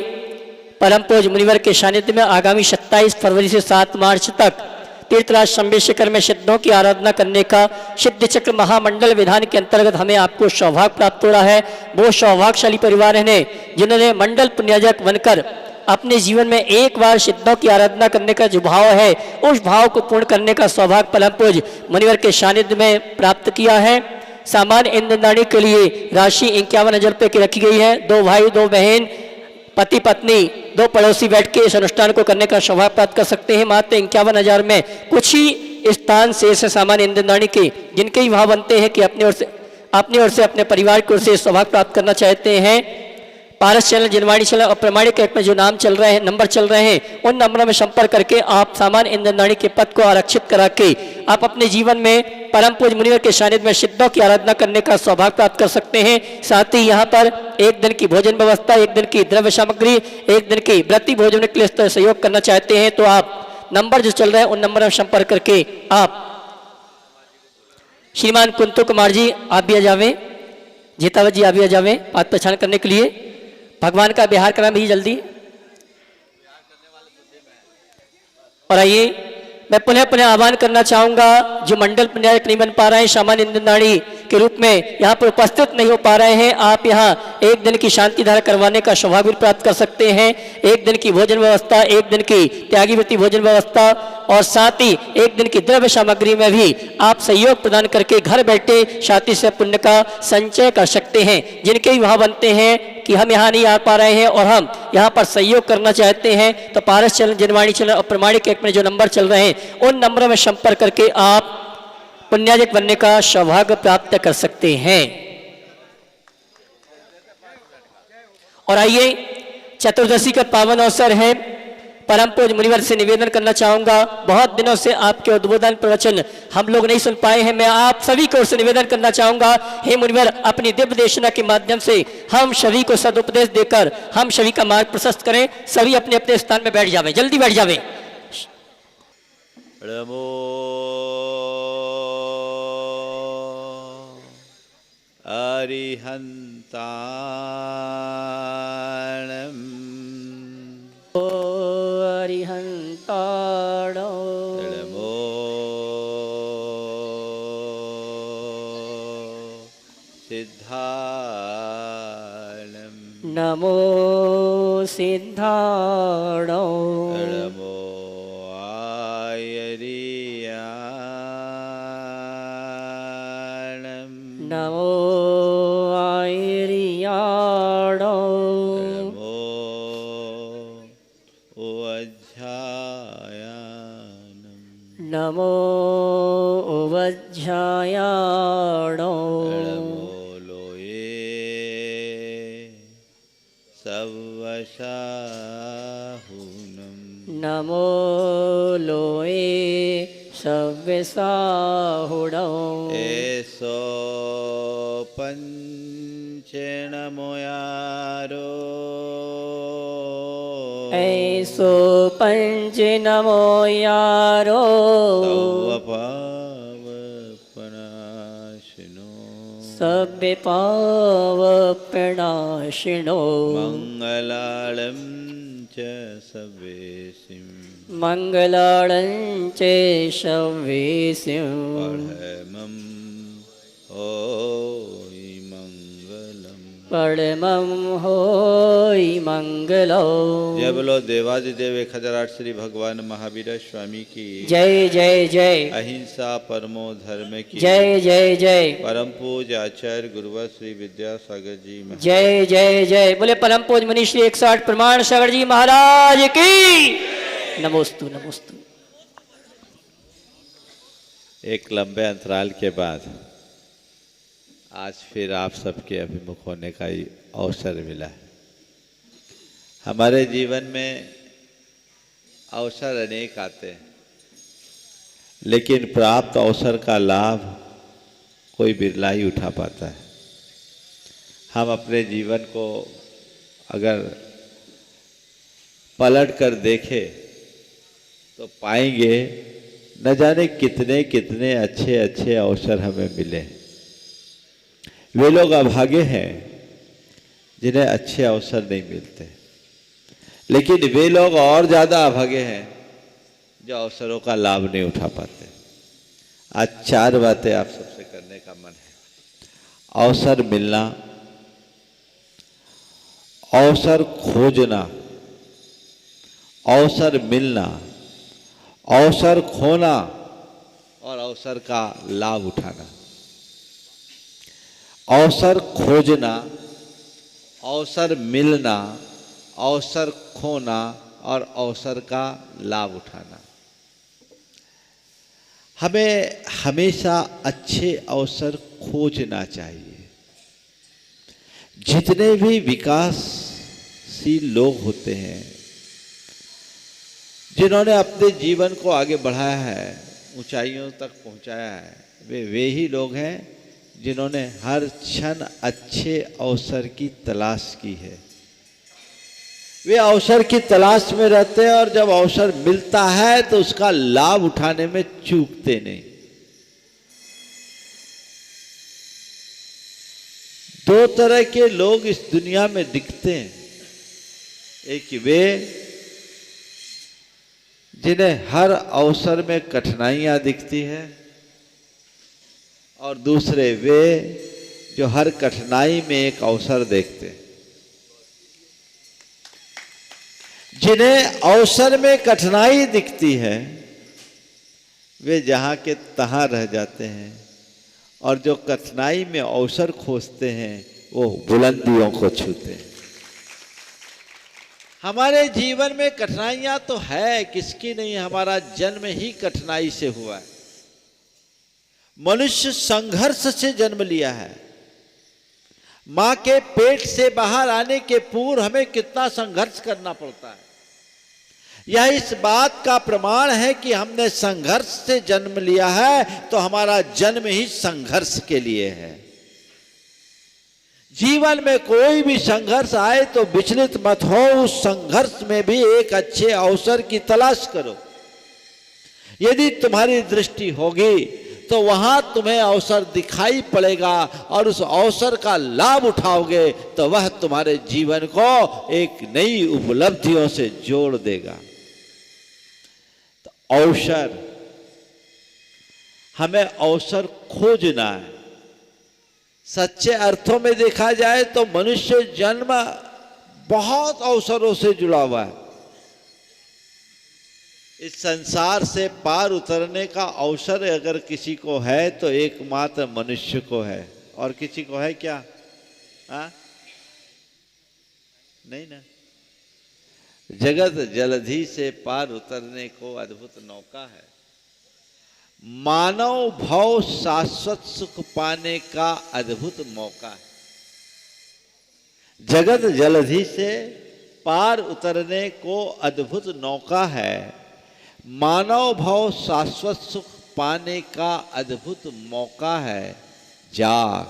परम पूज्य मुनिवर के सानिध्य में आगामी 27 फरवरी से 7 मार्च तक तीर्थराज शंभेश्वर में सिद्धों की आराधना करने का सिद्ध चक्र महामंडल विधान के अंतर्गत हमें आपको सौभाग्य प्राप्त हो रहा है। वो सौभाग्यशाली परिवार है जिन्होंने मंडल पुण्याजक बनकर अपने जीवन में एक बार सिद्धों की आराधना करने का जो भाव है उस भाव को पूर्ण करने का सौभाग्य परम पूज्य मुनिवर के सानिध्य में प्राप्त किया है। सामान्य इंद्रदानी के लिए राशि 51,000 रुपये की रखी गई है। 2 भाई 2 बहन, पति पत्नी, 2 पड़ोसी बैठ के इस अनुष्ठान को करने का सौभाग्य प्राप्त कर सकते हैं। मात्र 51,000 में कुछ ही स्थान से सामान्य इंद्रदानी के जिनके ही भाव बनते हैं कि अपनी ओर से अपने परिवार की ओर से सौभाग्य प्राप्त करना चाहते हैं। पारस चैनल, जिनवाणी चैनल और प्रमाणिक ऐप में जो नाम चल रहे हैं, नंबर चल रहे हैं, उन नंबरों में संपर्क करके आप सामान्य इंद्रदानी के पद को आरक्षित करा के आप अपने जीवन में परम पूज्य मुनिवर के सानिध्य में सिद्धों की आराधना करने का सौभाग्य प्राप्त कर सकते हैं। साथ ही यहाँ पर एक दिन की भोजन व्यवस्था, एक दिन की द्रव्य सामग्री, एक दिन की व्रती भोजन के लिए सहयोग करना चाहते हैं तो आप नंबर जो चल रहे हैं उन नंबर में संपर्क करके आप श्रीमान कुंतु कुमार जी आप भी आ जावे, जीतावत जी आप भी आ जावे पात्र पहचान करने के लिए। भगवान का बिहार करना भी जल्दी। और आइए मैं पुनः पुनः आह्वान करना चाहूंगा जो मंडल पुण्यायक नहीं बन पा रहे हैं, सामान्य निंदाणी के रूप में यहाँ पर उपस्थित नहीं हो पा रहे हैं, आप यहाँ एक दिन की शांति धारा करवाने का सौभाग्य भी प्राप्त कर सकते हैं। एक दिन की भोजन व्यवस्था, एक दिन की त्यागीवृत्ति भोजन व्यवस्था और साथ ही एक दिन की द्रव्य सामग्री में भी आप सहयोग प्रदान करके घर बैठे शांति से पुण्य का संचय कर सकते हैं। जिनके भी वहाँ बनते हैं कि हम यहाँ नहीं आ पा रहे हैं और हम यहाँ पर सहयोग करना चाहते हैं, तो पारस चैनल, जनवाणी चैनल और प्रमाणिक एक में जो नंबर चल रहे हैं उन नंबरों में संपर्क करके आप पुण्याजिक बनने का सौभाग्य प्राप्त कर सकते हैं। और आइए, चतुर्दशी का पावन अवसर है, परम पूज्य मुनिवर से निवेदन करना चाहूंगा, बहुत दिनों से आपके उद्बोधन प्रवचन हम लोग नहीं सुन पाए हैं। मैं आप सभी को से निवेदन करना चाहूंगा, हे मुनिवर, अपनी दिव्य देशना के माध्यम से हम सभी को सदुपदेश देकर हम सभी का मार्ग प्रशस्त करें। सभी अपने अपने स्थान में बैठ जावे, जल्दी बैठ जावे। नमो अरिहंताणम् अरिहंताणो नमो सिद्धाणम् नमो सिद्धाणो नमो आयरियाणम् नमो आयरियाणो नमो उवज्झायानम् नमो उवज्झायाणो नमो लोये सवशाहुनम् नमो लोये सव्यसाहुणो एसो पंचनमोयारो ऐसो पंच नमो यारो सवपावपनाशिनो सभ्य पावपनाशिनो मंगलालं च सवेसिं मंगलाळं च सवेसिं परमं होय मंगलम् परमं होय मंगलो। जय बोलो देवादिदेव 1008 श्री भगवान महावीर स्वामी की जय जय जय अहिंसा परमो धर्म की जय जय जय परम पूज्य आचार्य गुरुवर श्री विद्यासागर जी महाराज जय जय जय। बोले परम पूज्य मुनि श्री 108 प्रमाण सागर जी महाराज की नमोस्तु नमोस्तु। एक लंबे अंतराल के बाद आज फिर आप सबके अभिमुख होने का ही अवसर मिला है। हमारे जीवन में अवसर अनेक आते हैं, लेकिन प्राप्त अवसर का लाभ कोई बिरला ही उठा पाता है। हम अपने जीवन को अगर पलट कर देखें तो पाएंगे न जाने कितने कितने अच्छे अच्छे अवसर हमें मिले। वे लोग अभागे हैं जिन्हें अच्छे अवसर नहीं मिलते, लेकिन वे लोग और ज़्यादा अभागे हैं जो अवसरों का लाभ नहीं उठा पाते। आज 4 बातें आप सबसे करने का मन है। अवसर मिलना, अवसर खोजना, अवसर मिलना, अवसर खोना और अवसर का लाभ उठाना। अवसर खोजना, अवसर मिलना, अवसर खोना और अवसर का लाभ उठाना। हमें हमेशा अच्छे अवसर खोजना चाहिए। जितने भी विकासशील लोग होते हैं, जिन्होंने अपने जीवन को आगे बढ़ाया है, ऊंचाइयों तक पहुंचाया है, वे ही लोग हैं जिन्होंने हर क्षण अच्छे अवसर की तलाश की है। वे अवसर की तलाश में रहते हैं और जब अवसर मिलता है तो उसका लाभ उठाने में चूकते नहीं। 2 तरह के लोग इस दुनिया में दिखते हैं। एक वे जिन्हें हर अवसर में कठिनाइयां दिखती है, और दूसरे वे जो हर कठिनाई में एक अवसर देखते हैं। जिन्हें अवसर में कठिनाई दिखती है वे जहां के तहां रह जाते हैं, और जो कठिनाई में अवसर खोजते हैं वो बुलंदियों को छूते हैं। हमारे जीवन में कठिनाइयां तो है, किसकी नहीं, हमारा जन्म ही कठिनाई से हुआ है। मनुष्य संघर्ष से जन्म लिया है। मां के पेट से बाहर आने के पूर्व हमें कितना संघर्ष करना पड़ता है। यह इस बात का प्रमाण है कि हमने संघर्ष से जन्म लिया है, तो हमारा जन्म ही संघर्ष के लिए है। जीवन में कोई भी संघर्ष आए तो विचलित मत हो, उस संघर्ष में भी एक अच्छे अवसर की तलाश करो। यदि तुम्हारी दृष्टि होगी तो वहां तुम्हें अवसर दिखाई पड़ेगा, और उस अवसर का लाभ उठाओगे तो वह तुम्हारे जीवन को एक नई उपलब्धियों से जोड़ देगा। तो अवसर, हमें अवसर खोजना है। सच्चे अर्थों में देखा जाए तो मनुष्य जन्म बहुत अवसरों से जुड़ा हुआ है। इस संसार से पार उतरने का अवसर अगर किसी को है तो एकमात्र मनुष्य को है, और किसी को है क्या? नहीं ना। जगत जलधि से पार उतरने को अद्भुत नौका है। मानव भव शाश्वत सुख पाने का अद्भुत मौका है। जगत जलधि से पार उतरने को अद्भुत नौका है। मानव भव शाश्वत सुख पाने का अद्भुत मौका है। जाग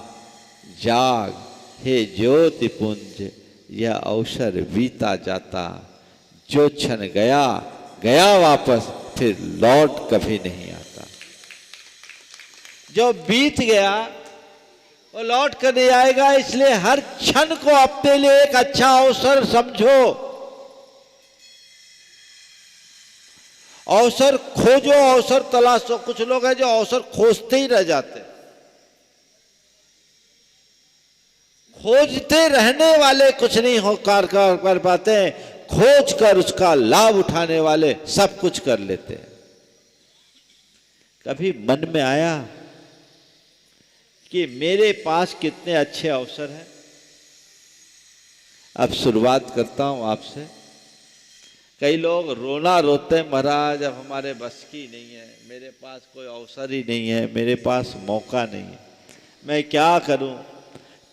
जाग हे ज्योति पुंज, यह अवसर बीता जाता। जो क्षण गया गया वापस, फिर लौट कभी नहीं आता। जो बीत गया वो लौट कर नहीं आएगा, इसलिए हर क्षण को अपने लिए एक अच्छा अवसर समझो। अवसर खोजो, अवसर तलाशो। कुछ लोग हैं जो अवसर खोजते ही रह जाते। खोजते रहने वाले कुछ नहीं हो कर पाते, खोज कर उसका लाभ उठाने वाले सब कुछ कर लेते हैं। कभी मन में आया कि मेरे पास कितने अच्छे अवसर हैं? अब शुरुआत करता हूं आपसे। कई लोग रोना रोते हैं, महाराज अब हमारे बस की नहीं है, मेरे पास कोई अवसर ही नहीं है, मेरे पास मौका नहीं है, मैं क्या करूं?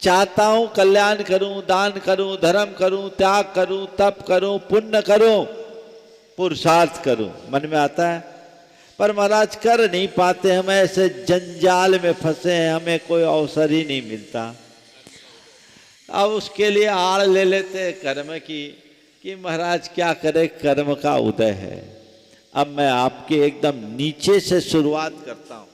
चाहता हूं कल्याण करूं, दान करूं, धर्म करूं, त्याग करूं, तप करूं, पुण्य करूं, पुरुषार्थ करूं, मन में आता है, पर महाराज कर नहीं पाते। हम ऐसे जंजाल में फंसे हैं, हमें कोई अवसर ही नहीं मिलता। अब उसके लिए आड़ ले लेते हैं कर्म की, कि महाराज क्या करे, कर्म का उदय है। अब मैं आपके एकदम नीचे से शुरुआत करता हूं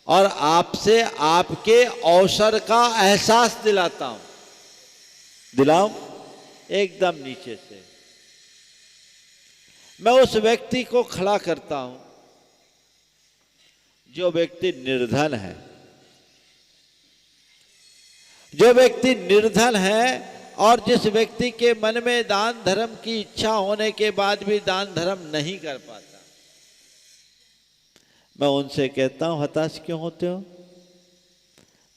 और आपसे आपके अवसर का एहसास दिलाता हूं। दिलाऊं? एकदम नीचे से मैं उस व्यक्ति को खड़ा करता हूं जो व्यक्ति निर्धन है। जो व्यक्ति निर्धन है और जिस व्यक्ति के मन में दान धर्म की इच्छा होने के बाद भी दान धर्म नहीं कर पाता, मैं उनसे कहता हूं हताश क्यों होते हो?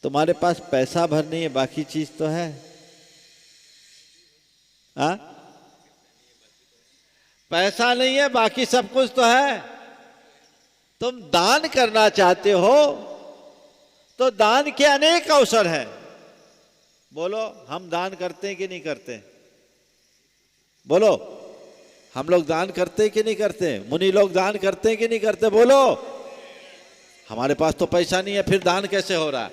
तुम्हारे पास पैसा भर नहीं है, बाकी चीज तो है। पैसा नहीं है, बाकी सब कुछ तो है। तुम दान करना चाहते हो तो दान के अनेक अवसर हैं। बोलो, हम दान करते हैं कि नहीं करते? बोलो, हम लोग दान करते हैं कि नहीं करते? मुनि लोग दान करते हैं कि नहीं करते? बोलो। हमारे पास तो पैसा नहीं है, फिर दान कैसे हो रहा है?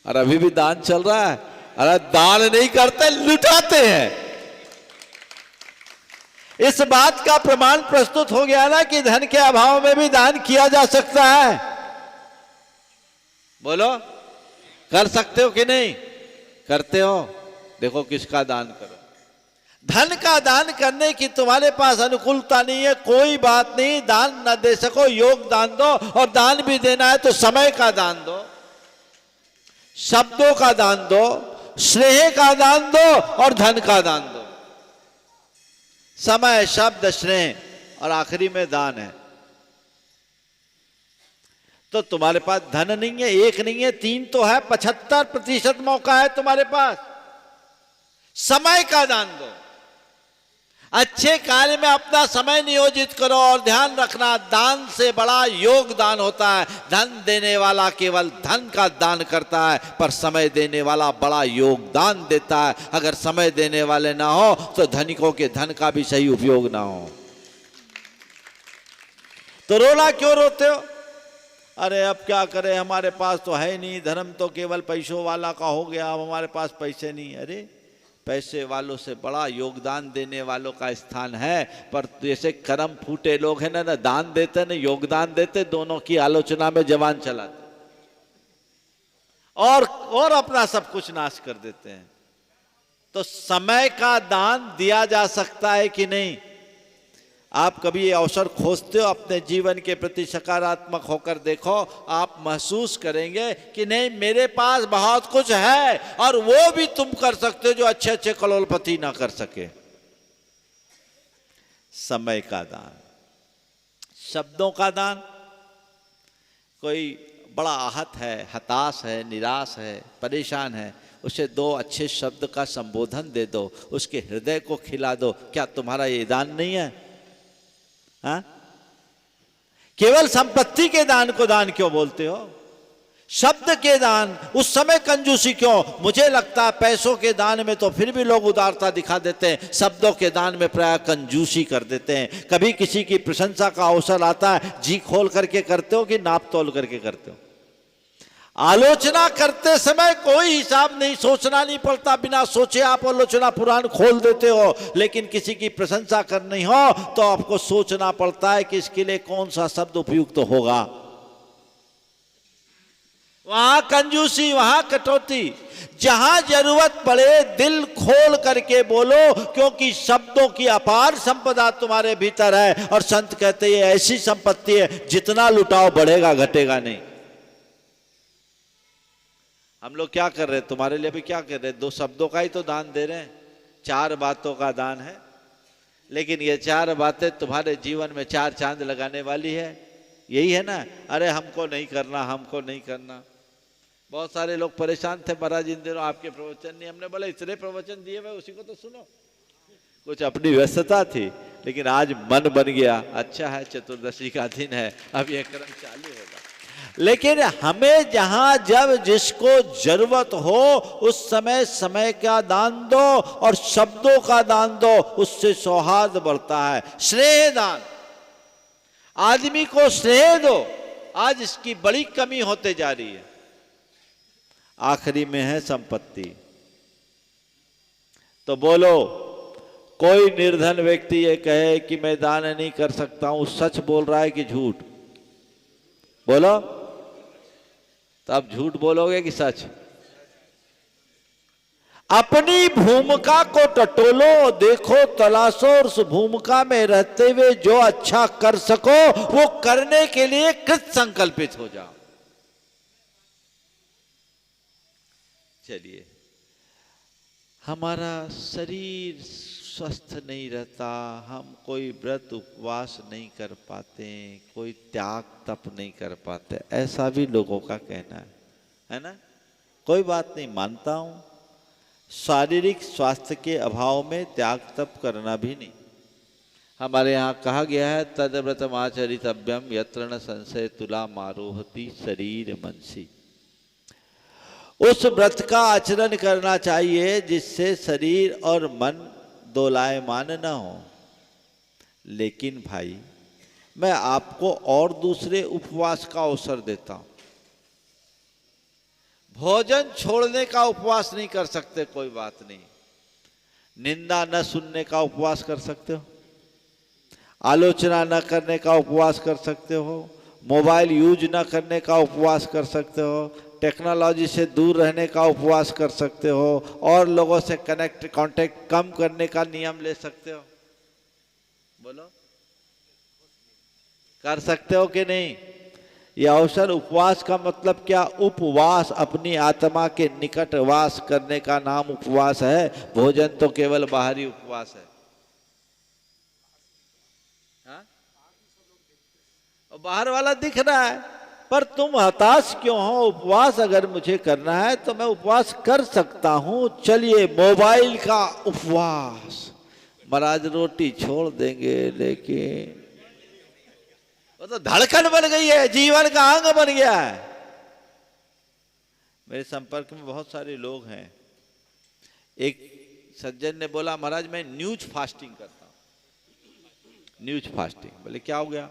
और अभी भी दान चल रहा है। अरे दान नहीं करते, लुटाते हैं। इस बात का प्रमाण प्रस्तुत हो गया ना कि धन के अभाव में भी दान किया जा सकता है। बोलो, कर सकते हो कि नहीं? करते हो? देखो किसका दान करो। धन का दान करने की तुम्हारे पास अनुकूलता नहीं है, कोई बात नहीं, दान न दे सको, योगदान दो। और दान भी देना है तो समय का दान दो, शब्दों का दान दो, स्नेह का दान दो और धन का दान दो। समय, शब्द, स्नेह और आखिरी में दान है। तो तुम्हारे पास धन नहीं है, एक नहीं है, तीन तो है, 75% मौका है तुम्हारे पास। समय का दान दो, अच्छे कार्य में अपना समय नियोजित करो। और ध्यान रखना, दान से बड़ा योगदान होता है। धन देने वाला केवल धन का दान करता है, पर समय देने वाला बड़ा योगदान देता है। अगर समय देने वाले ना हो तो धनिकों के धन का भी सही उपयोग ना हो। तो रोना क्यों रोते हो? अरे अब क्या करें, हमारे पास तो है नहीं, धर्म तो केवल पैसों वाला का हो गया, अब हमारे पास पैसे नहीं। अरे पैसे वालों से बड़ा योगदान देने वालों का स्थान है। पर जैसे कर्म फूटे लोग हैं ना दान देते ना योगदान देते, दोनों की आलोचना में जवान चलाते और अपना सब कुछ नाश कर देते हैं। तो समय का दान दिया जा सकता है कि नहीं? आप कभी ये अवसर खोजते हो अपने जीवन के प्रति सकारात्मक होकर देखो, आप महसूस करेंगे कि नहीं मेरे पास बहुत कुछ है और वो भी तुम कर सकते हो जो अच्छे अच्छे करोड़पति ना कर सके। समय का दान, शब्दों का दान। कोई बड़ा आहत है, हताश है, निराश है, परेशान है, उसे 2 अच्छे शब्द का संबोधन दे दो, उसके हृदय को खिला दो। क्या तुम्हारा ये दान नहीं है? हाँ? केवल संपत्ति के दान को दान क्यों बोलते हो? शब्द के दान, उस समय कंजूसी क्यों? मुझे लगता है पैसों के दान में तो फिर भी लोग उदारता दिखा देते हैं, शब्दों के दान में प्राय कंजूसी कर देते हैं। कभी किसी की प्रशंसा का अवसर आता है, जी खोल करके करते हो कि नाप तोल करके करते हो? आलोचना करते समय कोई हिसाब नहीं, सोचना नहीं पड़ता, बिना सोचे आप आलोचना पुराण खोल देते हो। लेकिन किसी की प्रशंसा करनी हो तो आपको सोचना पड़ता है कि इसके लिए कौन सा शब्द उपयुक्त तो होगा। वहां कंजूसी, वहां कटौती। जहां जरूरत पड़े दिल खोल करके बोलो, क्योंकि शब्दों की अपार संपदा तुम्हारे भीतर है। और संत कहते हैं ऐसी संपत्ति है जितना लुटाओ बढ़ेगा घटेगा नहीं। हम लोग क्या कर रहे हैं? तुम्हारे लिए भी क्या कर रहे हैं? 2 शब्दों का ही तो दान दे रहे हैं, 4 बातों का दान है। लेकिन ये 4 बातें तुम्हारे जीवन में 4 चांद लगाने वाली है। यही है ना? अरे हमको नहीं करना, हमको नहीं करना। बहुत सारे लोग परेशान थे महाराज इन दिनों, आपके प्रवचन नहीं। हमने बोला इतने प्रवचन दिए हुए उसी को तो सुनो। कुछ अपनी व्यस्तता थी, लेकिन आज मन बन गया। अच्छा है, चतुर्दशी का दिन है, अब ये क्रम चालू होगा। लेकिन हमें जहां जब जिसको जरूरत हो उस समय समय का दान दो और शब्दों का दान दो, उससे सौहार्द बढ़ता है। स्नेह दान, आदमी को स्नेह दो। आज इसकी बड़ी कमी होते जा रही है। आखिरी में है संपत्ति। तो बोलो, कोई निर्धन व्यक्ति ये कहे कि मैं दान नहीं कर सकता हूं, सच बोल रहा है कि झूठ? बोलो। तो आप झूठ बोलोगे कि सच? अपनी भूमिका को टटोलो, देखो, तलाशो और उस भूमिका में रहते हुए जो अच्छा कर सको वो करने के लिए कृत संकल्पित हो जाओ। चलिए, हमारा शरीर स्वस्थ नहीं रहता, हम कोई व्रत उपवास नहीं कर पाते, कोई त्याग तप नहीं कर पाते, ऐसा भी लोगों का कहना है ना? कोई बात नहीं, मानता हूं। शारीरिक स्वास्थ्य के अभाव में त्याग तप करना भी नहीं। हमारे यहाँ कहा गया है तद्व्रतम आचरितव्यम यत्र न संशय तुला मारोहति शरीर मनसी। उस व्रत का आचरण करना चाहिए जिससे शरीर और मन दोलायमान न हो। लेकिन भाई, मैं आपको और दूसरे उपवास का अवसर देता हूं। भोजन छोड़ने का उपवास नहीं कर सकते, कोई बात नहीं। निंदा न सुनने का उपवास कर सकते हो, आलोचना न करने का उपवास कर सकते हो, मोबाइल यूज न करने का उपवास कर सकते हो, टेक्नोलॉजी से दूर रहने का उपवास कर सकते हो, और लोगों से कांटेक्ट कम करने का नियम ले सकते हो। बोलो, कर सकते हो कि नहीं? यह अवसर, उपवास का मतलब क्या? उपवास, अपनी आत्मा के निकट वास करने का नाम उपवास है। भोजन तो केवल बाहरी उपवास है। हाँ? और बाहर वाला दिख रहा है, पर तुम हताश क्यों हो? उपवास अगर मुझे करना है तो मैं उपवास कर सकता हूं। चलिए, मोबाइल का उपवास। महाराज रोटी छोड़ देंगे, लेकिन वो तो धड़कन बन गई है, जीवन का अंग बन गया है। मेरे संपर्क में बहुत सारे लोग हैं। एक सज्जन ने बोला, महाराज मैं न्यूज फास्टिंग करता हूं। News fasting? बोले क्या हो गया?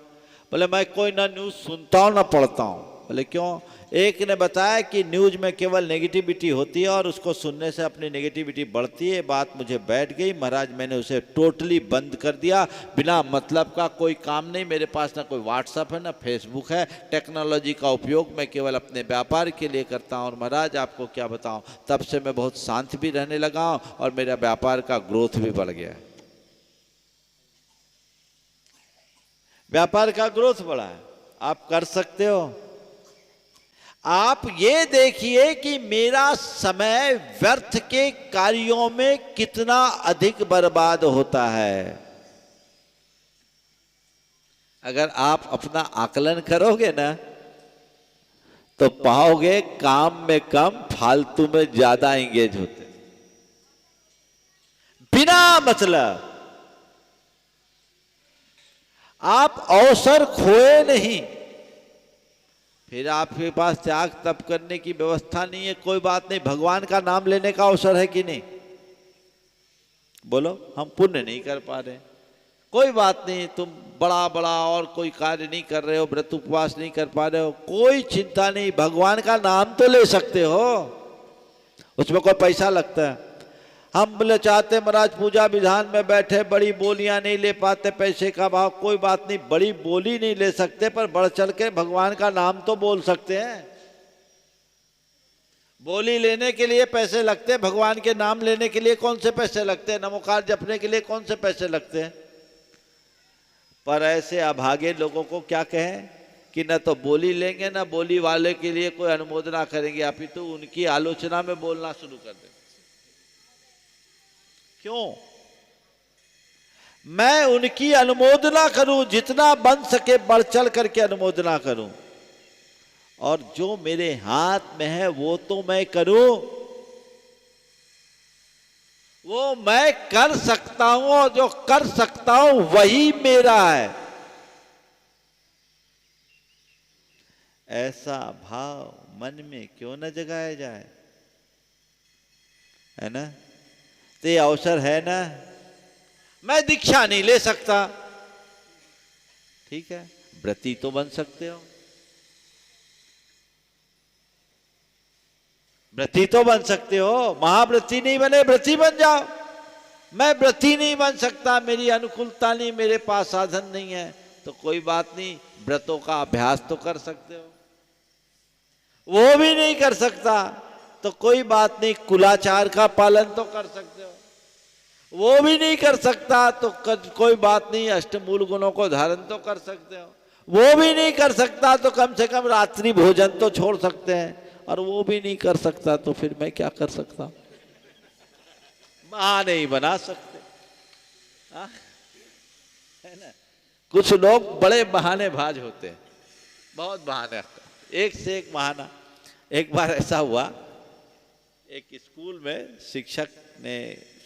बोले मैं कोई ना न्यूज सुनता हूं ना पढ़ता हूं। बोले क्यों? एक ने बताया कि न्यूज में केवल नेगेटिविटी होती है और उसको सुनने से अपनी नेगेटिविटी बढ़ती है। बात मुझे बैठ गई महाराज, मैंने उसे टोटली बंद कर दिया। बिना मतलब का कोई काम नहीं। मेरे पास ना कोई व्हाट्सएप है ना फेसबुक है। टेक्नोलॉजी का उपयोग मैं केवल अपने व्यापार के लिए करता हूँ। और महाराज आपको क्या बताऊँ, तब से मैं बहुत शांत भी रहने लगा हूँ और मेरा व्यापार का ग्रोथ भी बढ़ गया है। व्यापार का ग्रोथ बढ़ा है। आप कर सकते हो। आप ये देखिए कि मेरा समय व्यर्थ के कार्यों में कितना अधिक बर्बाद होता है। अगर आप अपना आकलन करोगे ना तो पाओगे काम में कम, फालतू में ज्यादा एंगेज होते, बिना मतलब। आप अवसर खोए नहीं। फिर आपके पास त्याग तप करने की व्यवस्था नहीं है, कोई बात नहीं। भगवान का नाम लेने का अवसर है कि नहीं? बोलो, हम पुण्य नहीं कर पा रहे, कोई बात नहीं। तुम बड़ा बड़ा और कोई कार्य नहीं कर रहे हो, व्रत उपवास नहीं कर पा रहे हो, कोई चिंता नहीं। भगवान का नाम तो ले सकते हो, उसमें कोई पैसा लगता है? हम बोले चाहते महाराज पूजा विधान में बैठे, बड़ी बोलियां नहीं ले पाते, पैसे का भाव, कोई बात नहीं, बड़ी बोली नहीं ले सकते पर बढ़ चढ़ के भगवान का नाम तो बोल सकते हैं। बोली लेने के लिए पैसे लगते हैं, भगवान के नाम लेने के लिए कौन से पैसे लगते हैं? नमोकार जपने के लिए कौन से पैसे लगते हैं? पर ऐसे अभागे लोगों को क्या कहें कि न तो बोली लेंगे न बोली वाले के लिए कोई अनुमोदना करेंगे, अपितु उनकी आलोचना में बोलना शुरू कर देंगे। क्यों? मैं उनकी अनुमोदना करूं, जितना बन सके बढ़ चढ़ करके अनुमोदना करूं, और जो मेरे हाथ में है वो तो मैं करूं, वो मैं कर सकता हूं, और जो कर सकता हूं वही मेरा है। ऐसा भाव मन में क्यों न जगाया जाए, है ना? तो ये अवसर है ना। मैं दीक्षा नहीं ले सकता, ठीक है, व्रती तो बन सकते हो। व्रती तो बन सकते हो, महाव्रती नहीं बने, व्रती बन जाओ। मैं व्रती नहीं बन सकता, मेरी अनुकूलता नहीं, मेरे पास साधन नहीं है, तो कोई बात नहीं, व्रतों का अभ्यास तो कर सकते हो। वो भी नहीं कर सकता तो कोई बात नहीं, कुलाचार का पालन तो कर सकते हो। वो भी नहीं कर सकता तो कोई बात नहीं, अष्टमूल गुणों को धारण तो कर सकते हो। वो भी नहीं कर सकता तो कम से कम रात्रि भोजन तो छोड़ सकते हैं। और वो भी नहीं कर सकता तो फिर मैं क्या कर सकता? मां नहीं बना सकते, है ना? कुछ लोग बड़े बहानेबाज होते हैं, बहुत बहाने, एक से एक बहाना। एक बार ऐसा हुआ, एक स्कूल में शिक्षक ने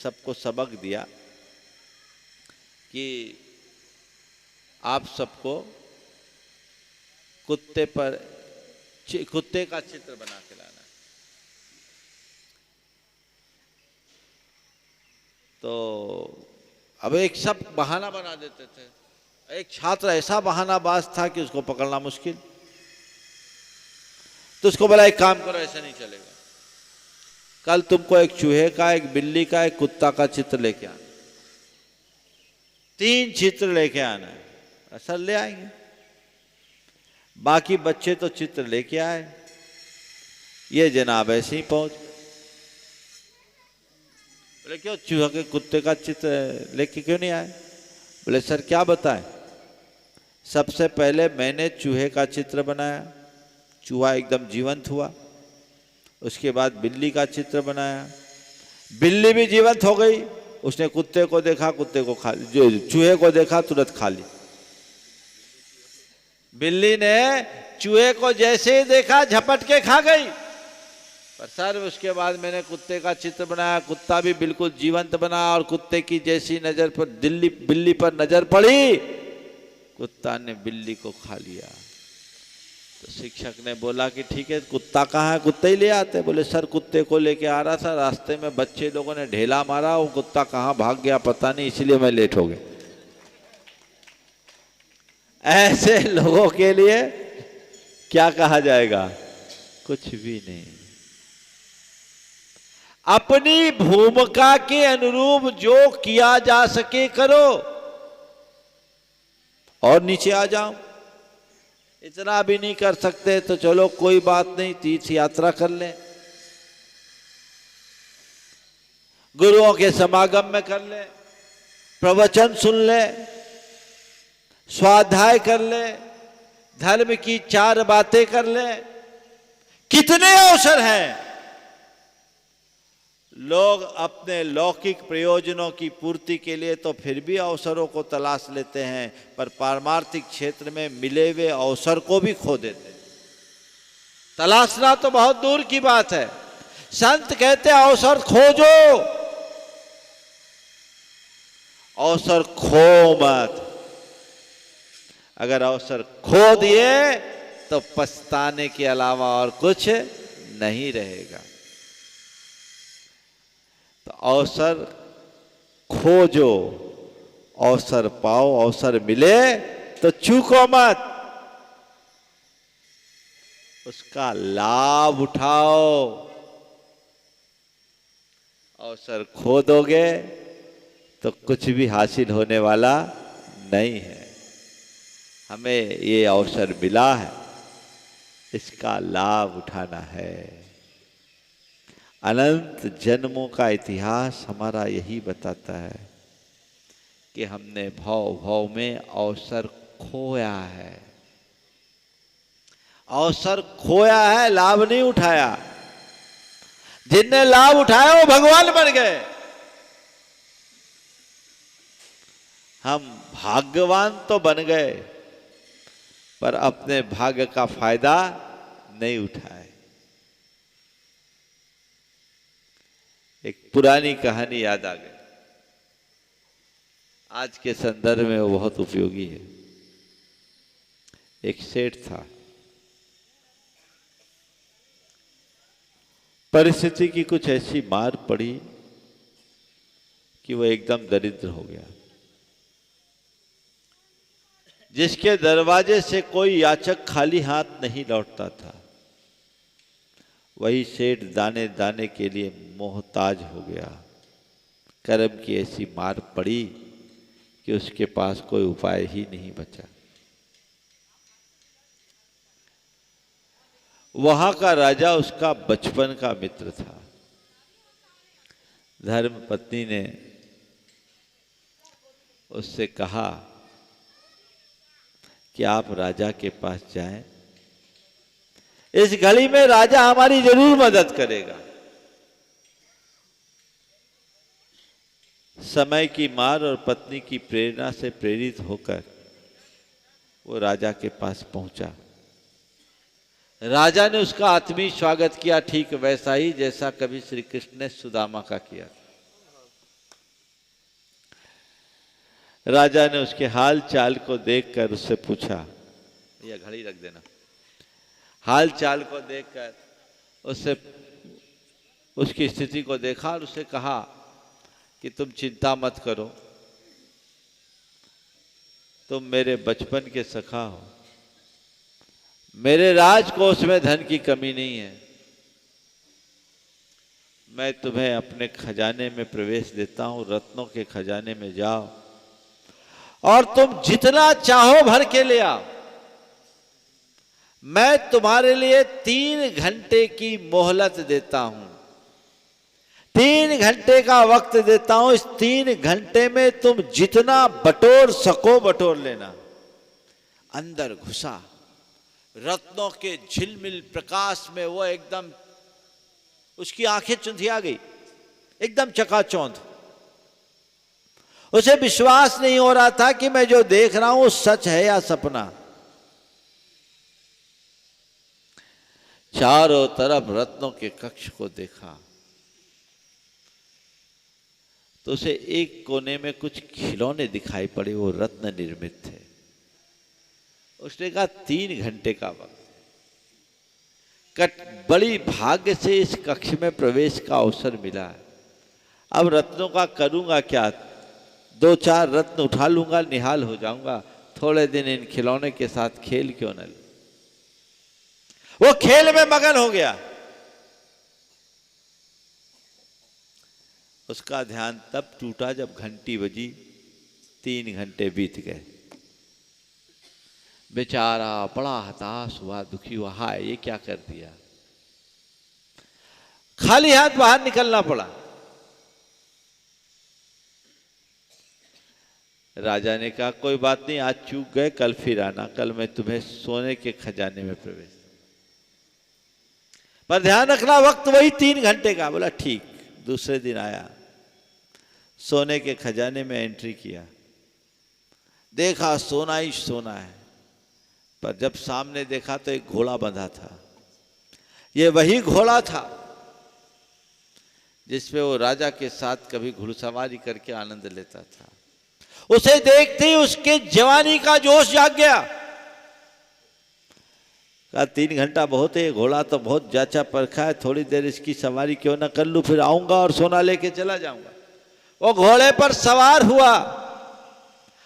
सबको सबक दिया कि आप सबको कुत्ते का चित्र बना के लाना। तो अब एक सब बहाना बना देते थे। एक छात्र ऐसा बहानाबाज था कि उसको पकड़ना मुश्किल। तो उसको बोला एक काम करो, ऐसा नहीं चलेगा, कल तुमको एक चूहे का, एक बिल्ली का, एक कुत्ता का चित्र लेके आना, 3 चित्र लेके आना है। सर ले आएंगे। बाकी बच्चे तो चित्र लेके आए। ये जनाब ऐसे ही पहुंच गए। बोले क्यों चूहा के कुत्ते का चित्र लेके क्यों नहीं आए? बोले सर क्या बताएं, सबसे पहले मैंने चूहे का चित्र बनाया, चूहा एकदम जीवंत हुआ। उसके बाद बिल्ली का चित्र बनाया, बिल्ली भी जीवंत हो गई। उसने कुत्ते को देखा, कुत्ते को खा ली, जो चूहे को देखा तुरंत खा ली। बिल्ली ने चूहे को जैसे ही देखा झपट के खा गई। पर सर उसके बाद मैंने कुत्ते का चित्र बनाया, कुत्ता भी बिल्कुल जीवंत बना और कुत्ते की जैसी नजर पर बिल्ली पर नजर पड़ी, कुत्ता ने बिल्ली को खा लिया। तो शिक्षक ने बोला कि ठीक है कुत्ता कहाँ है, कुत्ते ही ले आते। बोले सर कुत्ते को लेके आ रहा था, रास्ते में बच्चे लोगों ने ढेला मारा, वो कुत्ता कहाँ भाग गया पता नहीं, इसलिए मैं लेट हो गया। ऐसे लोगों के लिए क्या कहा जाएगा? कुछ भी नहीं। अपनी भूमिका के अनुरूप जो किया जा सके करो और नीचे आ जाओ। इतना भी नहीं कर सकते तो चलो कोई बात नहीं, तीर्थ यात्रा कर ले, गुरुओं के समागम में कर ले, प्रवचन सुन ले, स्वाध्याय कर ले, धर्म की 4 बातें कर ले। कितने अवसर हैं। लोग अपने लौकिक प्रयोजनों की पूर्ति के लिए तो फिर भी अवसरों को तलाश लेते हैं, पर पारमार्थिक क्षेत्र में मिले हुए अवसर को भी खो देते हैं। तलाशना तो बहुत दूर की बात है। संत कहते हैं अवसर खोजो, अवसर खो मत। अगर अवसर खो दिए तो पछताने के अलावा और कुछ नहीं रहेगा। तो अवसर खोजो, अवसर पाओ, अवसर मिले तो चूको मत, उसका लाभ उठाओ। अवसर खो दोगे तो कुछ भी हासिल होने वाला नहीं है। हमें ये अवसर मिला है, इसका लाभ उठाना है। अनंत जन्मों का इतिहास हमारा यही बताता है कि हमने भाव भाव में अवसर खोया है, अवसर खोया है, लाभ नहीं उठाया। जिनने लाभ उठाया वो भगवान बन गए। हम भाग्यवान तो बन गए पर अपने भाग्य का फायदा नहीं उठाए। एक पुरानी कहानी याद आ गई, आज के संदर्भ में वो बहुत उपयोगी है। एक सेठ था, परिस्थिति की कुछ ऐसी मार पड़ी कि वो एकदम दरिद्र हो गया। जिसके दरवाजे से कोई याचक खाली हाथ नहीं लौटता था, वही सेठ दाने दाने के लिए मोहताज हो गया। कर्म की ऐसी मार पड़ी कि उसके पास कोई उपाय ही नहीं बचा। वहां का राजा उसका बचपन का मित्र था। धर्म पत्नी ने उससे कहा कि आप राजा के पास जाएं, इस घड़ी में राजा हमारी जरूर मदद करेगा। समय की मार और पत्नी की प्रेरणा से प्रेरित होकर वो राजा के पास पहुंचा। राजा ने उसका आत्मीय स्वागत किया, ठीक वैसा ही जैसा कभी श्री कृष्ण ने सुदामा का किया। राजा ने उसके हाल चाल को देखकर उससे पूछा, यह घड़ी रख देना। हाल चाल को देखकर उससे उसकी स्थिति को देखा और उसे कहा कि तुम चिंता मत करो, तुम मेरे बचपन के सखा हो, मेरे राजकोष में धन की कमी नहीं है, मैं तुम्हें अपने खजाने में प्रवेश देता हूं, रत्नों के खजाने में जाओ और तुम जितना चाहो भर के ले आओ। मैं तुम्हारे लिए 3 घंटे की मोहलत देता हूं, 3 घंटे का वक्त देता हूं। इस 3 घंटे में तुम जितना बटोर सको बटोर लेना। अंदर घुसा, रत्नों के झिलमिल प्रकाश में वो एकदम, उसकी आंखें चुंधिया गई, एकदम चकाचौंध। उसे विश्वास नहीं हो रहा था कि मैं जो देख रहा हूं सच है या सपना। चारों तरफ रत्नों के कक्ष को देखा तो उसे एक कोने में कुछ खिलौने दिखाई पड़े, वो रत्न निर्मित थे। उसने कहा 3 घंटे का वक्त, बड़ी भाग्य से इस कक्ष में प्रवेश का अवसर मिला है। अब रत्नों का करूंगा क्या, 2-4 रत्न उठा लूंगा, निहाल हो जाऊंगा। थोड़े दिन इन खिलौने के साथ खेल क्यों न। वो खेल में मगन हो गया। उसका ध्यान तब टूटा जब घंटी बजी, 3 घंटे बीत गए। बेचारा बड़ा हताश हुआ, दुखी हुआ, हाय ये क्या कर दिया। खाली हाथ बाहर निकलना पड़ा। राजा ने कहा कोई बात नहीं, आज चूक गए, कल फिर आना, कल मैं तुम्हें सोने के खजाने में प्रवेश, पर ध्यान रखना वक्त वही 3 घंटे का। बोला ठीक। दूसरे दिन आया, सोने के खजाने में एंट्री किया, देखा सोना ही सोना है, पर जब सामने देखा तो एक घोड़ा बंधा था। ये वही घोड़ा था जिसपे वो राजा के साथ कभी घुड़सवारी करके आनंद लेता था। उसे देखते ही उसके जवानी का जोश जाग गया। कहा 3 घंटा बहुत है, घोड़ा तो बहुत जाचा परखा है, थोड़ी देर इसकी सवारी क्यों ना कर लूं, फिर आऊंगा और सोना लेके चला जाऊंगा। वो घोड़े पर सवार हुआ,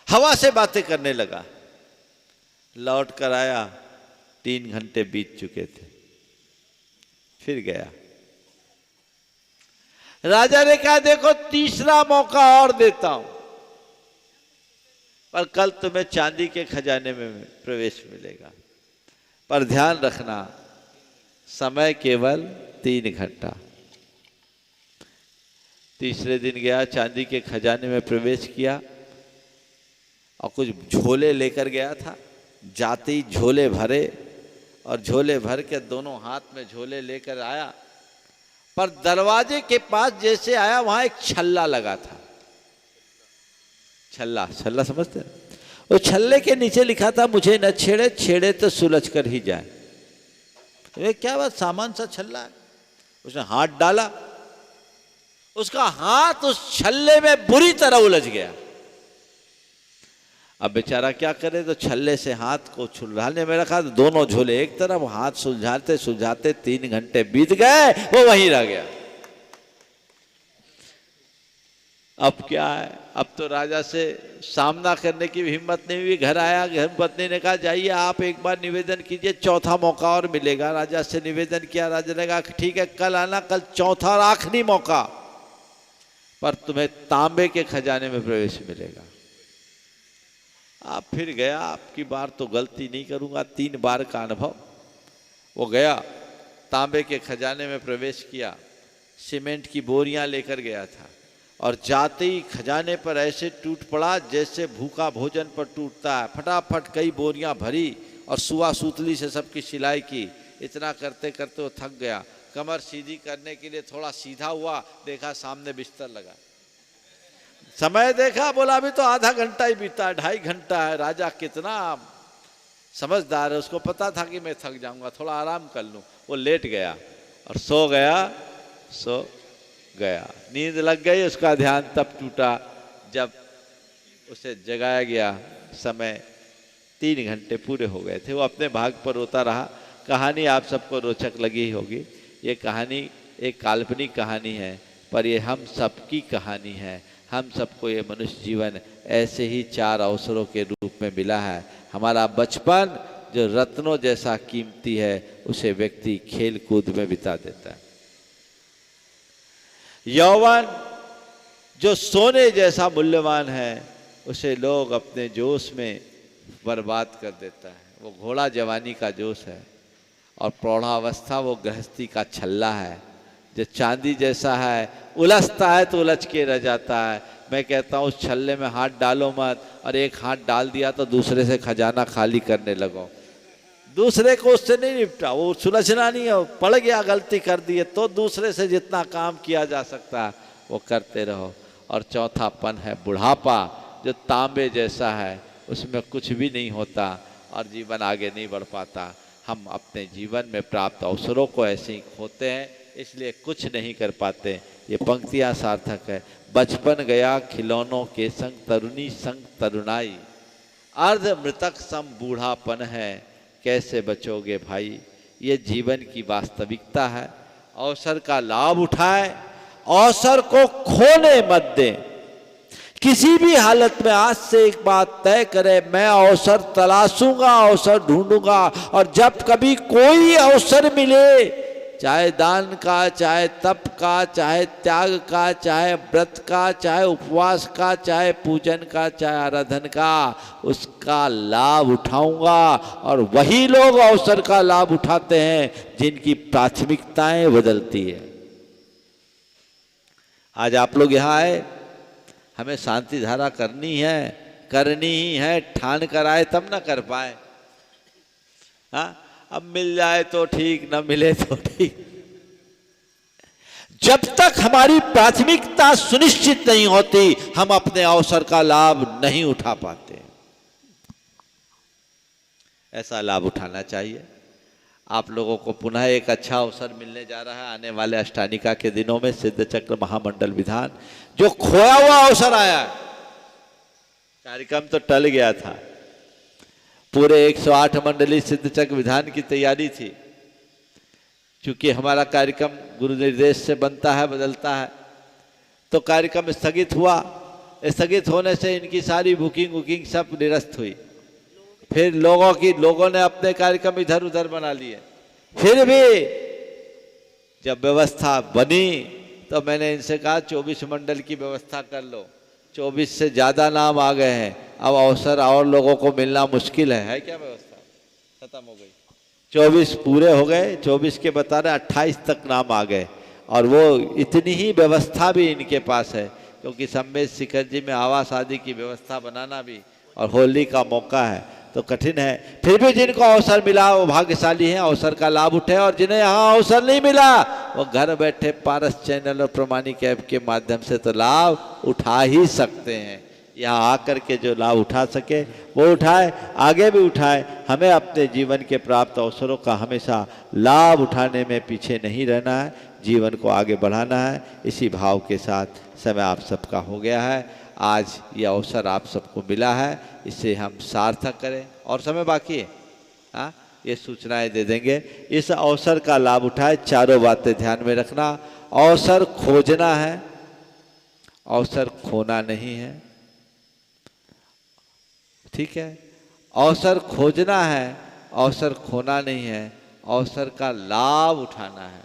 हवा से बातें करने लगा। लौट कर आया, 3 घंटे बीत चुके थे। फिर गया। राजा ने कहा देखो तीसरा मौका और देता हूं, पर कल तुम्हें चांदी के खजाने में प्रवेश मिलेगा, पर ध्यान रखना समय केवल 3 घंटा। तीसरे दिन गया, चांदी के खजाने में प्रवेश किया और कुछ झोले लेकर गया था। जाते ही झोले भरे और झोले भर के दोनों हाथ में झोले लेकर आया, पर दरवाजे के पास जैसे आया वहां एक छल्ला लगा था। छल्ला, छल्ला समझते हैं? वो छल्ले के नीचे लिखा था मुझे न छेड़े, छेड़े तो सुलझ कर ही जाए। तो ये क्या बात, सामान सा छल्ला है। उसने हाथ डाला, उसका हाथ उस छल्ले में बुरी तरह उलझ गया। अब बेचारा क्या करे, तो छल्ले से हाथ को सुलझाने में रखा तो दोनों झोले एक तरफ, हाथ सुलझाते सुलझाते 3 घंटे बीत गए, वो वहीं रह गया। अब क्या है, अब तो राजा से सामना करने की भी हिम्मत नहीं हुई। घर आया, घर पत्नी ने कहा जाइए आप एक बार निवेदन कीजिए, चौथा मौका और मिलेगा। राजा से निवेदन किया, राजा ने कहा ठीक है कल आना, कल चौथा और आखिरी मौका, पर तुम्हें तांबे के खजाने में प्रवेश मिलेगा। आप फिर गया, आपकी बार तो गलती नहीं करूंगा, 3 बार का अनुभव। वो गया, तांबे के खजाने में प्रवेश किया, सीमेंट की बोरियां लेकर गया था, और जाते ही खजाने पर ऐसे टूट पड़ा जैसे भूखा भोजन पर टूटता है। फटाफट कई बोरियां भरी और सुआ सूतली से सबकी सिलाई की। इतना करते करते वो थक गया, कमर सीधी करने के लिए थोड़ा सीधा हुआ, देखा सामने बिस्तर लगा। समय देखा, बोला अभी तो आधा घंटा ही बीता, 2.5 घंटा है। राजा कितना समझदार है, उसको पता था कि मैं थक जाऊंगा, थोड़ा आराम कर लूं। वो लेट गया और सो गया। नींद लग गई। उसका ध्यान तब टूटा जब उसे जगाया गया। समय 3 घंटे पूरे हो गए थे। वो अपने भाग पर रोता रहा। कहानी आप सबको रोचक लगी होगी। ये कहानी एक काल्पनिक कहानी है, पर ये हम सबकी कहानी है। हम सबको ये मनुष्य जीवन ऐसे ही 4 अवसरों के रूप में मिला है। हमारा बचपन जो रत्नों जैसा कीमती है, उसे व्यक्ति खेल कूद में बिता देता है। यौवन जो सोने जैसा मूल्यवान है, उसे लोग अपने जोश में बर्बाद कर देता है। वो घोड़ा जवानी का जोश है, और प्रौढ़ावस्था वो गृहस्थी का छल्ला है जो चांदी जैसा है, उलझता है तो उलझ के रह जाता है। मैं कहता हूँ उस छल्ले में हाथ डालो मत, और एक हाथ डाल दिया तो दूसरे से खजाना खाली करने लगो। दूसरे को उससे नहीं निपटा, वो सुलझना नहीं है, पड़ गया गलती कर दी है तो दूसरे से जितना काम किया जा सकता है वो करते रहो। और चौथापन है बुढ़ापा, जो तांबे जैसा है, उसमें कुछ भी नहीं होता और जीवन आगे नहीं बढ़ पाता। हम अपने जीवन में प्राप्त अवसरों को ऐसे ही खोते हैं, इसलिए कुछ नहीं कर पाते। ये पंक्तियाँ सार्थक है। बचपन गया खिलौनों के संग, तरुणी संग तरुणाई, अर्ध मृतक सम बूढ़ापन है, कैसे बचोगे भाई। ये जीवन की वास्तविकता है। अवसर का लाभ उठाए, अवसर को खोने मत दें। किसी भी हालत में आज से एक बात तय करें, मैं अवसर तलाशूंगा, अवसर ढूंढूंगा, और जब कभी कोई अवसर मिले, चाहे दान का, चाहे तप का, चाहे त्याग का, चाहे व्रत का, चाहे उपवास का, चाहे पूजन का, चाहे आराधन का, उसका लाभ उठाऊंगा। और वही लोग अवसर का लाभ उठाते हैं जिनकी प्राथमिकताएं बदलती है। आज आप लोग यहाँ आए, हमें शांति धारा करनी ही है, ठान कर आए तब ना कर पाए। हाँ, अब मिल जाए तो ठीक, न मिले तो ठीक। जब तक हमारी प्राथमिकता सुनिश्चित नहीं होती, हम अपने अवसर का लाभ नहीं उठा पाते। ऐसा लाभ उठाना चाहिए। आप लोगों को पुनः एक अच्छा अवसर मिलने जा रहा है आने वाले अष्टानिका के दिनों में। सिद्ध चक्र महामंडल विधान, जो खोया हुआ अवसर आया, कार्यक्रम तो टल गया था, पूरे 108 मंडली सिद्ध चक्र विधान की तैयारी थी। क्योंकि हमारा कार्यक्रम गुरु निर्देश से बनता है, बदलता है, तो कार्यक्रम स्थगित हुआ। स्थगित होने से इनकी सारी बुकिंग सब निरस्त हुई। फिर लोगों ने अपने कार्यक्रम इधर उधर बना लिए। फिर भी जब व्यवस्था बनी तो मैंने इनसे कहा 24 मंडल की व्यवस्था कर लो। 24 से ज़्यादा नाम आ गए हैं, अब अवसर और लोगों को मिलना मुश्किल है क्या? व्यवस्था खत्म हो गई। 24 पूरे हो गए, 24 के बता रहे 28 तक नाम आ गए, और वो इतनी ही व्यवस्था भी इनके पास है, क्योंकि सम्मेद शिखर जी में आवास आदि की व्यवस्था बनाना भी, और होली का मौका है तो कठिन है। फिर भी जिनको अवसर मिला वो भाग्यशाली हैं, अवसर का लाभ उठे। और जिन्हें यहाँ अवसर नहीं मिला वो घर बैठे पारस चैनल और प्रमाणिक ऐप के माध्यम से तो लाभ उठा ही सकते हैं। यहाँ आकर के जो लाभ उठा सके वो उठाए, आगे भी उठाए। हमें अपने जीवन के प्राप्त अवसरों का हमेशा लाभ उठाने में पीछे नहीं रहना है, जीवन को आगे बढ़ाना है। इसी भाव के साथ समय आप सबका हो गया है। आज ये अवसर आप सबको मिला है, इसे हम सार्थक करें। और समय बाकी है, हाँ, ये सूचनाएं दे देंगे। इस अवसर का लाभ उठाए। चारों बातें ध्यान में रखना। अवसर खोजना है, अवसर खोना नहीं है। ठीक है, अवसर खोजना है, अवसर खोना नहीं है। अवसर का लाभ उठाना है,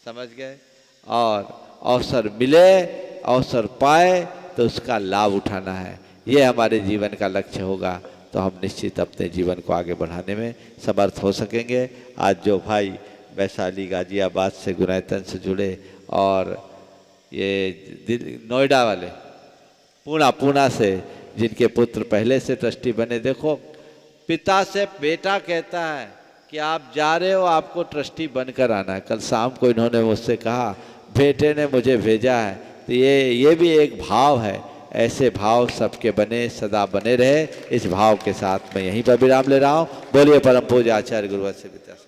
समझ गए? और अवसर मिले, अवसर पाए तो उसका लाभ उठाना है। ये हमारे जीवन का लक्ष्य होगा तो हम निश्चित अपने जीवन को आगे बढ़ाने में समर्थ हो सकेंगे। आज जो भाई वैशाली गाजियाबाद से गुनायतन से जुड़े, और ये नोएडा वाले पूना से जिनके पुत्र पहले से ट्रस्टी बने, देखो पिता से बेटा कहता है कि आप जा रहे हो, आपको ट्रस्टी बनकर आना है। कल शाम को इन्होंने मुझसे कहा बेटे ने मुझे भेजा है। तो ये भी एक भाव है। ऐसे भाव सबके बने, सदा बने रहे। इस भाव के साथ मैं यहीं पर विराम ले रहा हूँ। बोलिए परम पूज्य आचार्य गुरुवत्स विद्यासागर।